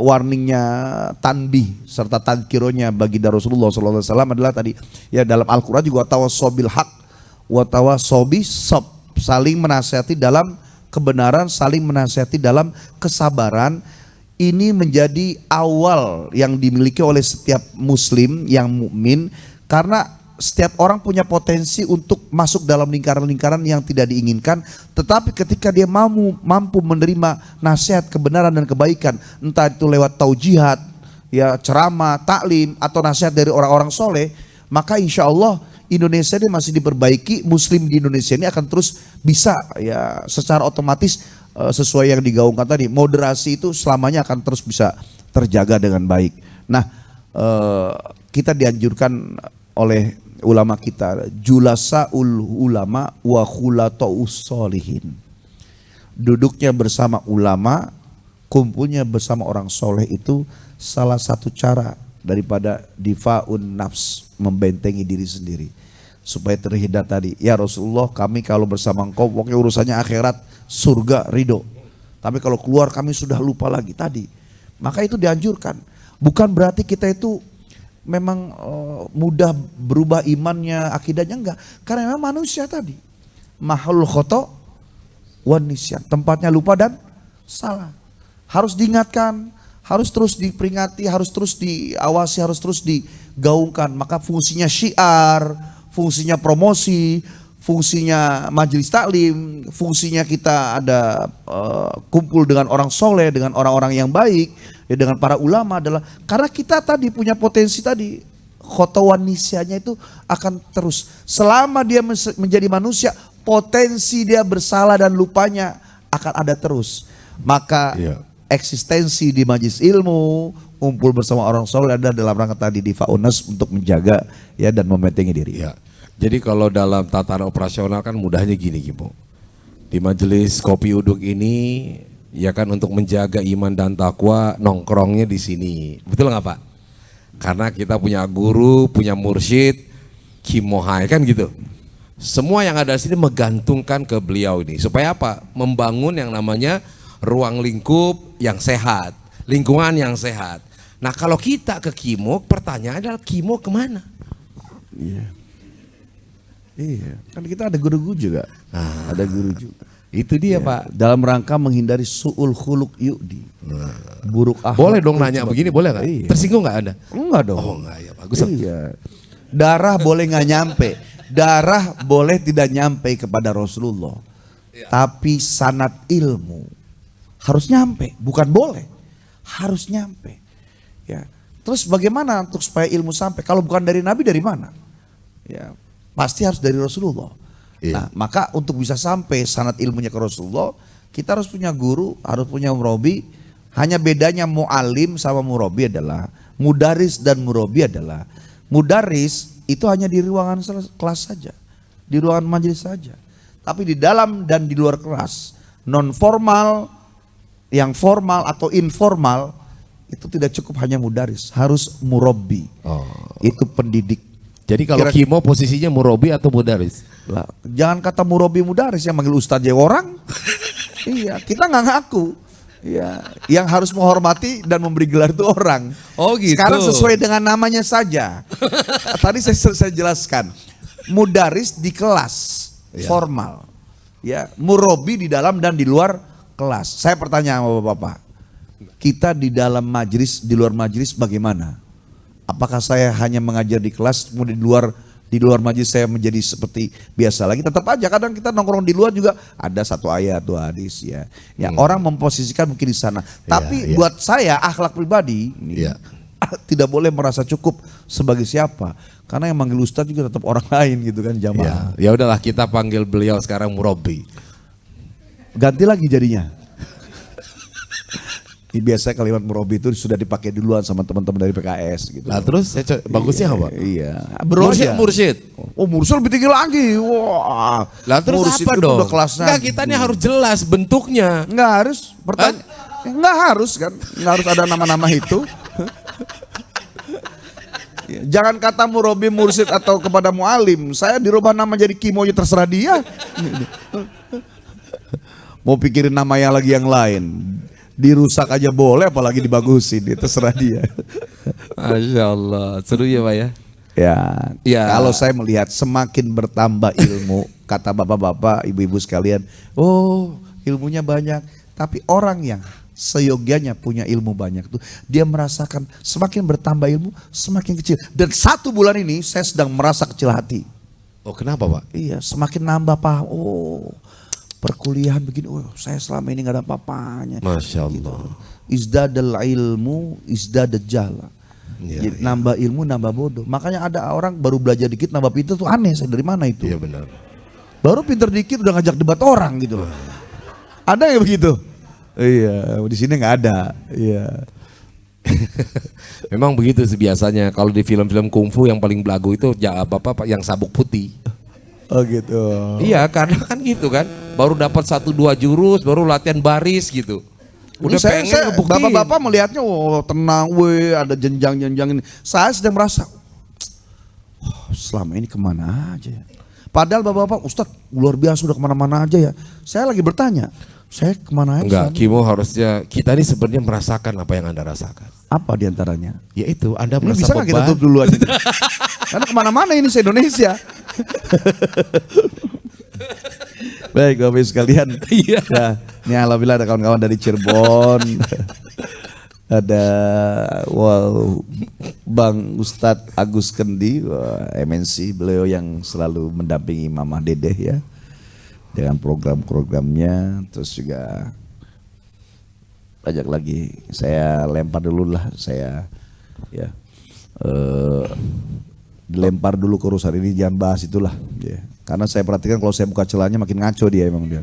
warningnya, tanbih serta tadkironya bagi Rasulullah SAW adalah tadi ya dalam Al-Quran juga tawasobil haq wa tawasobi sob, saling menasihati dalam kebenaran, saling menasihati dalam kesabaran. Ini menjadi awal yang dimiliki oleh setiap muslim yang mukmin, karena setiap orang punya potensi untuk masuk dalam lingkaran-lingkaran yang tidak diinginkan, tetapi ketika dia mampu menerima nasihat kebenaran dan kebaikan, entah itu lewat taujihat, ya ceramah, taklim, atau nasihat dari orang-orang soleh, maka insya Allah Indonesia ini masih diperbaiki. Muslim di Indonesia ini akan terus bisa ya secara otomatis sesuai yang digaungkan tadi, moderasi itu selamanya akan terus bisa terjaga dengan baik. Nah, kita dianjurkan oleh ulama kita, julasaul ulama wa khulataus solihin. Duduknya bersama ulama, kumpulnya bersama orang soleh itu salah satu cara daripada difaun nafs, membentengi diri sendiri supaya terhindar tadi. Ya Rasulullah, kami kalau bersama engkau pokoknya urusannya akhirat, surga, ridho. Tapi kalau keluar kami sudah lupa lagi tadi. Maka itu dianjurkan. Bukan berarti kita itu memang mudah berubah imannya, akidahnya, enggak. Karena memang manusia tadi mahal khoto wan nisyan, tempatnya lupa dan salah. Harus diingatkan, harus terus diperingati, harus terus diawasi, harus terus digaungkan. Maka fungsinya syiar, fungsinya promosi, fungsinya majelis taklim, fungsinya kita ada kumpul dengan orang soleh, dengan orang-orang yang baik, ya, dengan para ulama adalah karena kita tadi punya potensi tadi, khotawan nisyanya itu akan terus. Selama dia menjadi manusia, potensi dia bersalah dan lupanya akan ada terus. Maka eksistensi di majelis ilmu, kumpul bersama orang soleh ada dalam rangka tadi di Faunas untuk menjaga ya dan membentengi diri. Ya. Jadi kalau dalam tataran operasional kan mudahnya gini Gimo. Di majelis kopi uduk ini ya kan untuk menjaga iman dan takwa nongkrongnya di sini. Betul nggak Pak? Karena kita punya guru, punya mursyid, Kimohai kan gitu. Semua yang ada di sini menggantungkan ke beliau ini. Supaya apa? Membangun yang namanya ruang lingkup yang sehat, lingkungan yang sehat. Nah kalau kita ke Kimo, pertanyaan adalah Kimo kemana? Iya, kan kita ada guru-guru juga. Ada guru juga. Itu dia Ya, Pak. dalam rangka menghindari su'ul khuluq yu'di. Buruk akhlak. Boleh dong nanya begini, boleh nggak? Iya. Tersinggung nggak Anda? Enggak dong. Oh enggak ya bagus. Iya. Darah boleh nggak nyampe. Darah boleh tidak nyampe kepada Rasulullah. Tapi sanad ilmu harus nyampe, bukan boleh. Harus nyampe. Ya. Terus bagaimana untuk supaya ilmu sampai? Kalau bukan dari Nabi dari mana? Ya. Pasti harus dari Rasulullah. Nah, maka untuk bisa sampai sanad ilmunya ke Rasulullah, kita harus punya guru, harus punya murabi. Hanya bedanya mu'alim sama murabi adalah mudaris dan murabi adalah mudaris itu hanya di ruangan kelas saja, di ruangan majelis saja. Tapi di dalam dan di luar kelas, non formal, yang formal atau informal itu tidak cukup hanya mudaris, harus murabi. Itu pendidik. Jadi kalau Kimo posisinya murabi atau mudaris? Lah, jangan kata murabi mudaris, yang manggil ustadz ya orang. Iya, kita nggak ngaku. Iya, yang harus menghormati dan memberi gelar itu orang. Oh gitu. Sekarang sesuai dengan namanya saja. Tadi saya jelaskan. Mudaris di kelas formal. Ya, murabi di dalam dan di luar kelas. Saya pertanyaan sama Bapak. Kita di dalam majelis, di luar majelis bagaimana? Apakah saya hanya mengajar di kelas, kemudian di luar majelis saya menjadi seperti biasa lagi? Tetap aja kadang kita nongkrong di luar juga ada satu ayat, dua hadis ya. Ya orang memposisikan mungkin di sana. Tapi buat saya akhlak pribadi tidak boleh merasa cukup sebagai siapa. Karena yang manggil ustadz juga tetap orang lain gitu kan, jamaah. Ya udahlah kita panggil beliau sekarang murabi. Ganti lagi jadinya. Biasanya kalimat murabi itu sudah dipakai duluan sama teman-teman dari PKS gitu. Nah terus bagusnya apa? Iya. Mursyid. Oh mursyid lebih tinggi lagi. Wah. Lah terus mursyid apa itu dong? udah kelasnya. Enggak, kita ini harus jelas bentuknya. Enggak harus. Enggak harus kan. Enggak harus ada nama-nama itu. Jangan kata murabi, mursyid atau kepada mualim. Saya dirubah nama jadi Kimo, ya terserah dia. Mau pikirin nama yang lagi yang lain. Dirusak aja boleh, apalagi dibagusin, itu terserah dia. Masya Allah, seru ya Pak ya. Ya, Ya. kalau saya melihat semakin bertambah ilmu, kata bapak-bapak, ibu-ibu sekalian, oh ilmunya banyak. Tapi orang yang seyogianya punya ilmu banyak tuh, dia merasakan semakin bertambah ilmu, semakin kecil. Dan 1 bulan ini saya sedang merasa kecil hati. Oh kenapa Pak? Iya, semakin nambah paham. Oh, perkuliahan begini. Oh, saya selama ini nggak ada apa-apanya. Masya Allah. Izdadal ilmu, izdadal jala. Iya, Jadi, nambah ilmu, nambah bodoh. Makanya ada orang baru belajar dikit, nambah pintar tuh aneh. Saya dari mana itu? Iya benar. Baru pintar dikit udah ngajak debat orang gitu loh. Ada yang begitu? Iya, di sini nggak ada. Iya. Memang begitu sih biasanya. Kalau di film-film kungfu yang paling belagu itu Bapak yang sabuk putih. Oh gitu. Iya karena kan gitu kan. Baru dapat 1-2 jurus, baru latihan baris gitu. Udah Ini saya ngebuktiin. bapak-bapak melihatnya, oh tenang, weh, ada jenjang-jenjang ini. Saya sedang merasa, oh, selama ini kemana aja ya? Padahal bapak-bapak, Ustadz luar biasa udah kemana-mana aja ya. Saya lagi bertanya, saya kemana aja? Enggak, selama ini? Kimo harusnya kita ini sebenarnya merasakan apa yang Anda rasakan. Apa diantaranya? Yaitu Anda Ini merasa bisa nggak kita beban. tutup dulu aja? Karena kemana-mana ini se-Indonesia. Baik Bapak Ibu sekalian. Iya. Ya, ini alhamdulillah ada kawan-kawan dari Cirebon. Ada Bang Ustadz Agus Kendi, MNC, beliau yang selalu mendampingi Mamah Dedeh ya. Dengan program-programnya, terus juga banyak lagi. Saya lempar dulu lah, saya ya dilempar dulu ke urusan ini, jangan bahas itulah ya. Karena saya perhatikan kalau saya buka celahnya makin ngaco dia emang dia.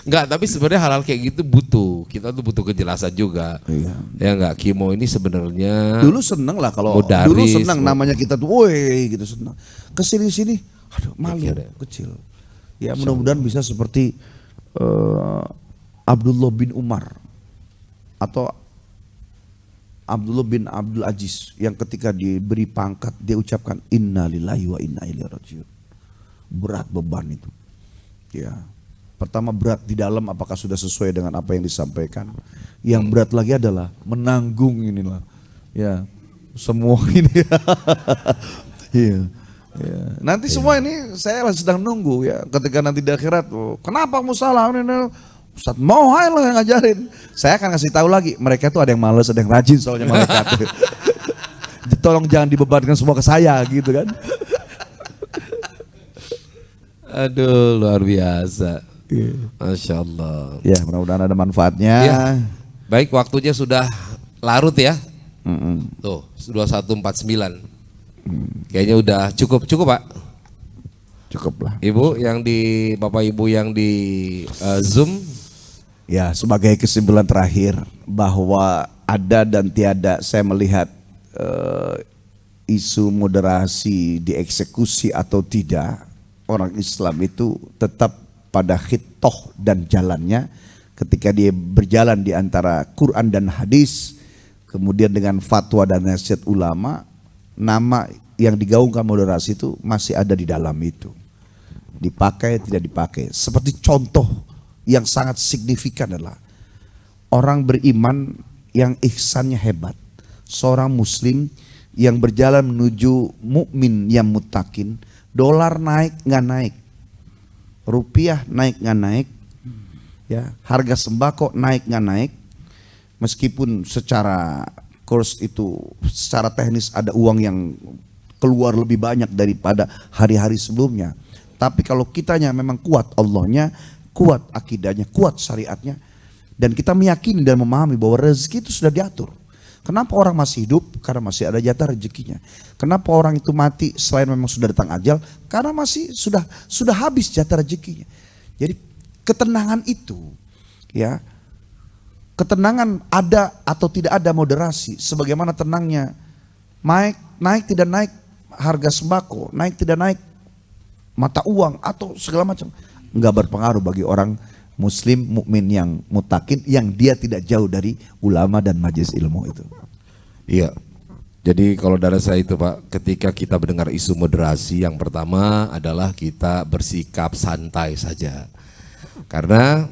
Enggak, tapi sebenarnya hal-hal kayak gitu butuh. Kita tuh butuh kejelasan juga. Iya. Ya enggak, Kimo ini sebenarnya Dulu seneng lah kalau Mudaris, dulu seneng namanya kita tuh, woi gitu seneng. Kesini-sini, aduh malu kecil. Ya mudah-mudahan bisa seperti Abdullah bin Umar atau Abdullah bin Abdul Aziz yang ketika diberi pangkat dia ucapkan inna lillahi wa inna ilaihi rajiun. Berat beban itu. Ya. Pertama berat di dalam apakah sudah sesuai dengan apa yang disampaikan. Yang berat lagi adalah menanggung inilah. Ya. Semua ini. Iya. Ya. Nanti semua ini saya sedang nunggu ya. Ketika nanti di akhirat, oh, kenapa kamu salah? Ustadz mau hai lo yang ngajarin. Saya akan kasih tahu lagi. Mereka tuh ada yang malas, ada yang rajin soalnya malaikat. Tolong jangan dibebankan semua ke saya gitu kan. aduh luar biasa. Masya Allah. Ya mudah-mudahan ada manfaatnya. Ya. Baik, waktunya sudah larut ya. Mm-mm. Tuh, 21.49. Kayaknya udah cukup Pak. Cukup lah. Ibu yang di Bapak Ibu yang di Zoom. Ya sebagai kesimpulan terakhir bahwa ada dan tiada saya melihat isu moderasi dieksekusi atau tidak, orang Islam itu tetap pada khitoh dan jalannya ketika dia berjalan di antara Quran dan hadis, kemudian dengan fatwa dan nasihat ulama, nama yang digaungkan moderasi itu masih ada di dalam itu. Dipakai tidak dipakai. Seperti contoh yang sangat signifikan adalah orang beriman yang ihsannya hebat. Seorang muslim yang berjalan menuju mukmin yang mutakin, dolar naik nggak naik, rupiah naik nggak naik, ya harga sembako naik nggak naik, meskipun secara kurs itu secara teknis ada uang yang keluar lebih banyak daripada hari-hari sebelumnya. Tapi kalau kitanya memang kuat Allahnya, kuat akidahnya, kuat syariatnya, dan kita meyakini dan memahami bahwa rezeki itu sudah diatur. Kenapa orang masih hidup? Karena masih ada jatah rezekinya. Kenapa orang itu mati selain memang sudah datang ajal? Karena masih sudah habis jatah rezekinya. Jadi ketenangan itu, ya, ketenangan ada atau tidak ada moderasi. Sebagaimana tenangnya naik tidak naik harga sembako, naik tidak naik mata uang atau segala macam, nggak berpengaruh bagi orang muslim mukmin yang mutakin yang dia tidak jauh dari ulama dan majelis ilmu itu. Iya. Jadi kalau dari saya itu Pak, ketika kita mendengar isu moderasi, yang pertama adalah kita bersikap santai saja. Karena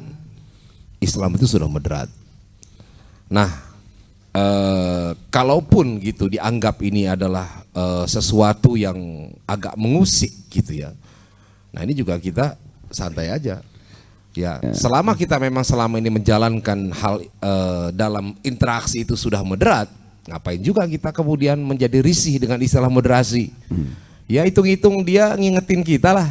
Islam itu sudah moderat. Nah, kalaupun gitu dianggap ini adalah sesuatu yang agak mengusik gitu ya. Nah, ini juga kita santai aja. Ya, selama kita memang selama ini menjalankan hal dalam interaksi itu sudah moderat, ngapain juga kita kemudian menjadi risih dengan istilah moderasi? Ya, hitung-hitung dia ngingetin kita lah.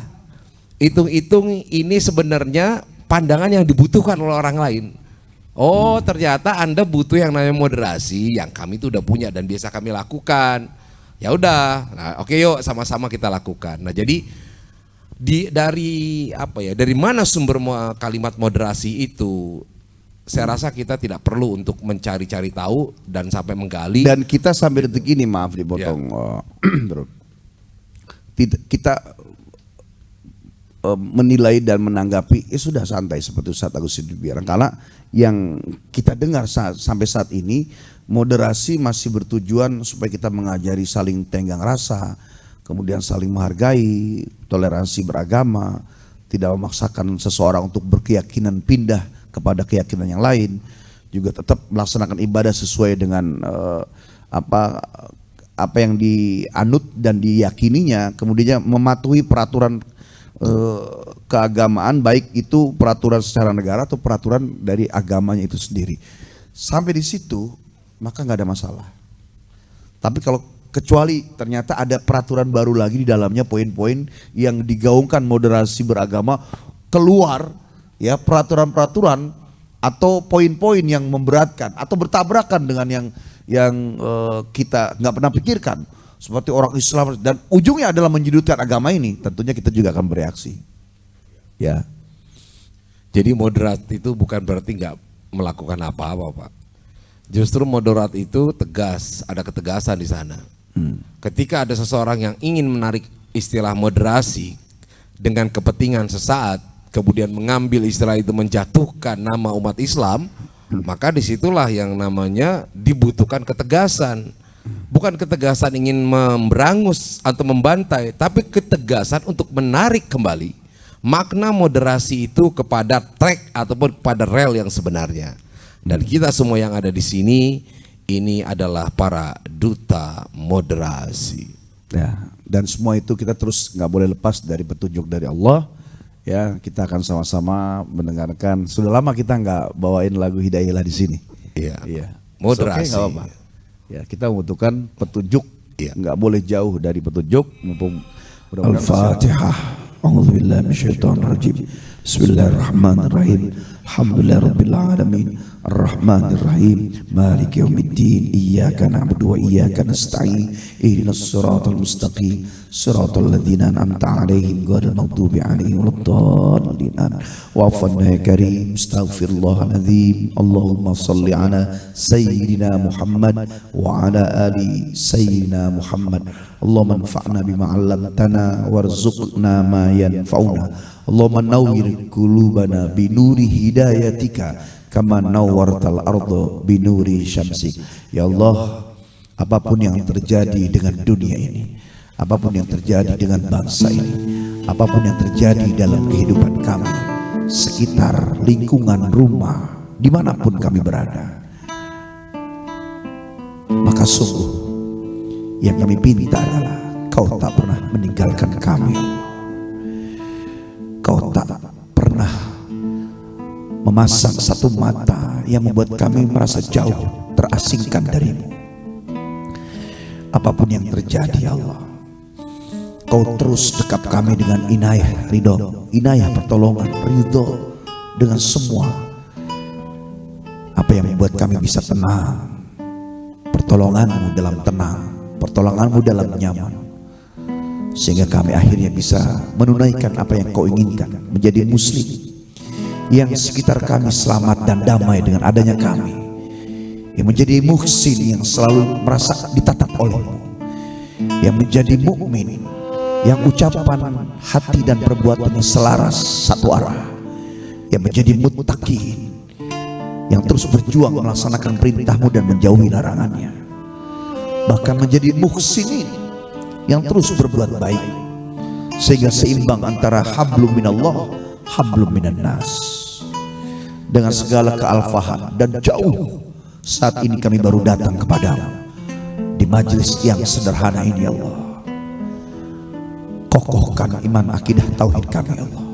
Hitung-hitung ini sebenarnya pandangan yang dibutuhkan oleh orang lain. Oh, ternyata Anda butuh yang namanya moderasi, yang kami itu udah punya dan biasa kami lakukan. Ya udah, nah oke yuk sama-sama kita lakukan. Nah jadi dari mana sumber kalimat moderasi itu? Saya rasa kita tidak perlu untuk mencari-cari tahu dan sampai menggali. Dan kita sampai detik ini, maaf dipotong, Bro. Kita menilai dan menanggapi sudah santai seperti Ustaz Agus Siddiq. Karena yang kita dengar sampai saat ini, moderasi masih bertujuan supaya kita mengajari saling tenggang rasa, kemudian saling menghargai, toleransi beragama, tidak memaksakan seseorang untuk berkeyakinan pindah kepada keyakinan yang lain, juga tetap melaksanakan ibadah sesuai dengan apa yang dianut dan diyakininya, kemudian mematuhi peraturan keagamaan, baik itu peraturan secara negara atau peraturan dari agamanya itu sendiri. Sampai di situ maka nggak ada masalah. Tapi kalau kecuali ternyata ada peraturan baru lagi di dalamnya, poin-poin yang digaungkan moderasi beragama, keluar ya peraturan-peraturan atau poin-poin yang memberatkan atau bertabrakan dengan yang kita nggak pernah pikirkan, seperti orang Islam dan ujungnya adalah menyudutkan agama ini, tentunya kita juga akan bereaksi. Ya. Jadi moderat itu bukan berarti nggak melakukan apa-apa, Pak. Justru moderat itu tegas, ada ketegasan di sana. Ketika ada seseorang yang ingin menarik istilah moderasi dengan kepentingan sesaat, kemudian mengambil istilah itu menjatuhkan nama umat Islam, maka disitulah yang namanya dibutuhkan ketegasan. Bukan ketegasan ingin memberangus atau membantai, tapi ketegasan untuk menarik kembali makna moderasi itu kepada track ataupun kepada rel yang sebenarnya. Dan kita semua yang ada di sini ini adalah para duta moderasi. Ya, dan semua itu kita terus nggak boleh lepas dari petunjuk dari Allah. Ya, kita akan sama-sama mendengarkan. Sudah lama kita nggak bawain lagu Hidayahlah di sini. Iya. Iya. Moderasi. Nggak apa-apa. Ya, kita membutuhkan petunjuk. Iya. Nggak boleh jauh dari petunjuk. Al-Fatihah. أعوذ بالله من الشيطان الرجيم بسم الله الرحمن الرحيم الحمد لله رب العالمين الرحمن الرحيم مالك يوم الدين إياك نعبد وإياك نستعين اهدنا الصراط المستقيم صراط الذين أنعمت عليهم غير المغضوب عليهم ولا الضالين واعف عنا يا كريم استغفر الله العظيم اللهم صل على سيدنا محمد وعلى آل سيدنا محمد اللهم انفعنا بما علمتنا وارزقنا ما ينفعنا اللهم نور قلوبنا بنور هدايتك كما نورت الأرض بنور شمسك. Ya Allah, apapun yang terjadi dengan dunia ini, apapun yang terjadi dengan bangsa ini, apapun yang terjadi dalam kehidupan kami, sekitar lingkungan rumah, dimanapun kami berada, maka sungguh yang kami pinta adalah Kau tak pernah meninggalkan kami. Kau tak pernah memasang satu mata yang membuat kami merasa jauh terasingkan darimu. Apapun yang terjadi ya Allah, Kau terus dekat kami dengan inayah ridho, inayah pertolongan, ridho dengan semua apa yang membuat kami bisa tenang. Pertolonganmu dalam tenang, pertolonganmu dalam nyaman, sehingga kami akhirnya bisa menunaikan apa yang Kau inginkan, menjadi muslim yang sekitar kami selamat dan damai dengan adanya kami, yang menjadi muhsin yang selalu merasa ditatap oleh-Mu, yang menjadi mukmin yang ucapan hati dan perbuatannya selaras satu arah, yang menjadi muttaqin yang terus berjuang melaksanakan perintah-Mu dan menjauhi larangannya, bahkan menjadi muhsinin yang terus berbuat baik, sehingga seimbang antara hablum minallah, hablum minan nas. Dengan segala kealfahan dan jauh, saat ini kami baru datang kepadamu di majelis yang sederhana ini, ya Allah. Kokohkan iman akidah tauhid kami, ya Allah.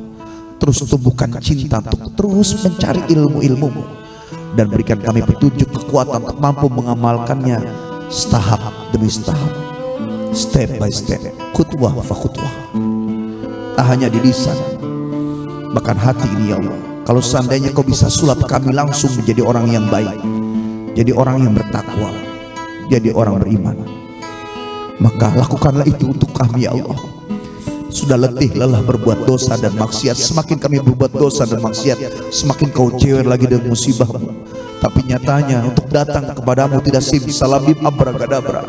Terus tumbuhkan cinta untuk terus mencari ilmu-ilmu-Mu, dan berikan kami petunjuk kekuatan untuk mampu mengamalkannya setahap demi setahap, step by step, khutwah fa khutwah. Tak hanya di lisan, bahkan hati ini, ya Allah. Kalau seandainya Kau bisa sulap kami langsung menjadi orang yang baik, jadi orang yang bertakwa, jadi orang beriman, maka lakukanlah itu untuk kami, ya Allah. Sudah letih lelah berbuat dosa dan maksiat. Semakin kami berbuat dosa dan maksiat, semakin Kau jewer lagi dengan musibah-Mu. Tapi nyatanya untuk datang kepadamu tidak simsalabim abragadabra,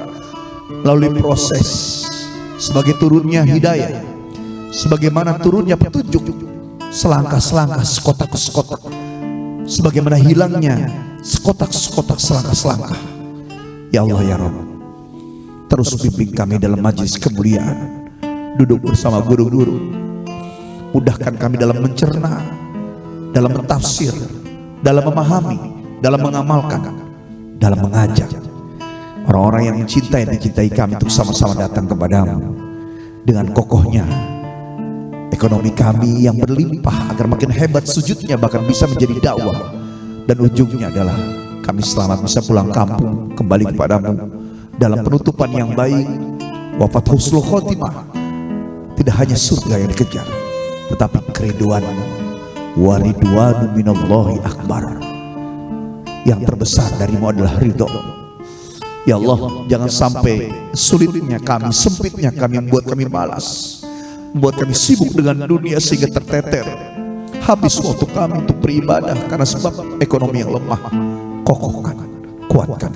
melalui proses sebagai turunnya hidayah, sebagaimana turunnya petunjuk, selangkah-selangkah, sekotak-sekotak, sebagaimana hilangnya sekotak-sekotak, selangkah-selangkah. Ya Allah, ya Rabb, terus bimbing kami dalam majlis kemuliaan, duduk bersama guru-guru. Mudahkan kami dalam mencerna, dalam mentafsir, dalam memahami, dalam mengamalkan, dalam mengajak orang-orang yang mencintai dan dicintai kami untuk sama-sama datang kepadamu. Dengan kokohnya ekonomi kami yang berlimpah, agar makin hebat sujudnya, bahkan bisa menjadi dakwah, dan ujungnya adalah kami selamat bisa pulang kampung kembali kepadamu dalam penutupan yang baik, wafat husnul khotimah. Tidak hanya surga yang dikejar, tetapi keriduan-Mu, waridwanu minallahi akbar. Yang terbesar darimu adalah ridho. Ya Allah, jangan sampai sulitnya kami, sempitnya kami membuat kami malas, membuat kami sibuk dengan dunia sehingga terteter habis waktu kami untuk beribadah karena sebab ekonomi yang lemah. Kokohkan, kuatkan.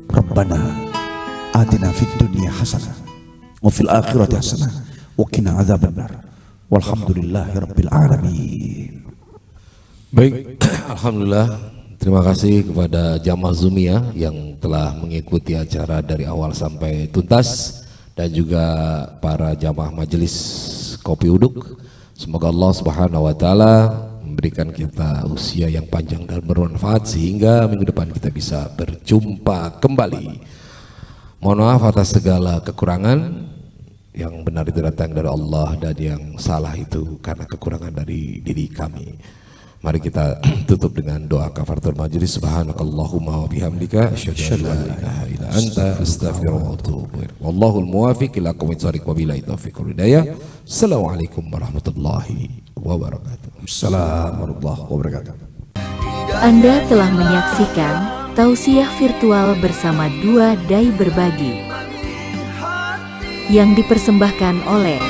Rabbana atina fid dunya hasanah wa fil akhirati hasanah wa qina adzabannar. Walhamdulillahirabbil alamin. Baik, alhamdulillah. Terima kasih kepada jamaah Zumia yang telah mengikuti acara dari awal sampai tuntas, dan juga para jamaah majelis Kopi Uduk. Semoga Allah Subhanahu wa taala memberikan kita usia yang panjang dan bermanfaat sehingga minggu depan kita bisa berjumpa kembali. Mohon maaf atas segala kekurangan, yang benar itu datang dari Allah dan yang salah itu karena kekurangan dari diri kami. Mari kita tutup dengan doa kafaratul majelis. Subhanakallahumma wa bihamdika asyhadu an la ilaha illa anta astaghfiruka wa atubu ilaik. Wallahul muwaffiq ila aqwamit thoriq wa billahi taufiq wal hidayah. Assalamualaikum warahmatullahi wabarakatuh. Assalamualaikum warahmatullahi wabarakatuh. Anda telah menyaksikan tausiah virtual bersama dua dai berbagi yang dipersembahkan oleh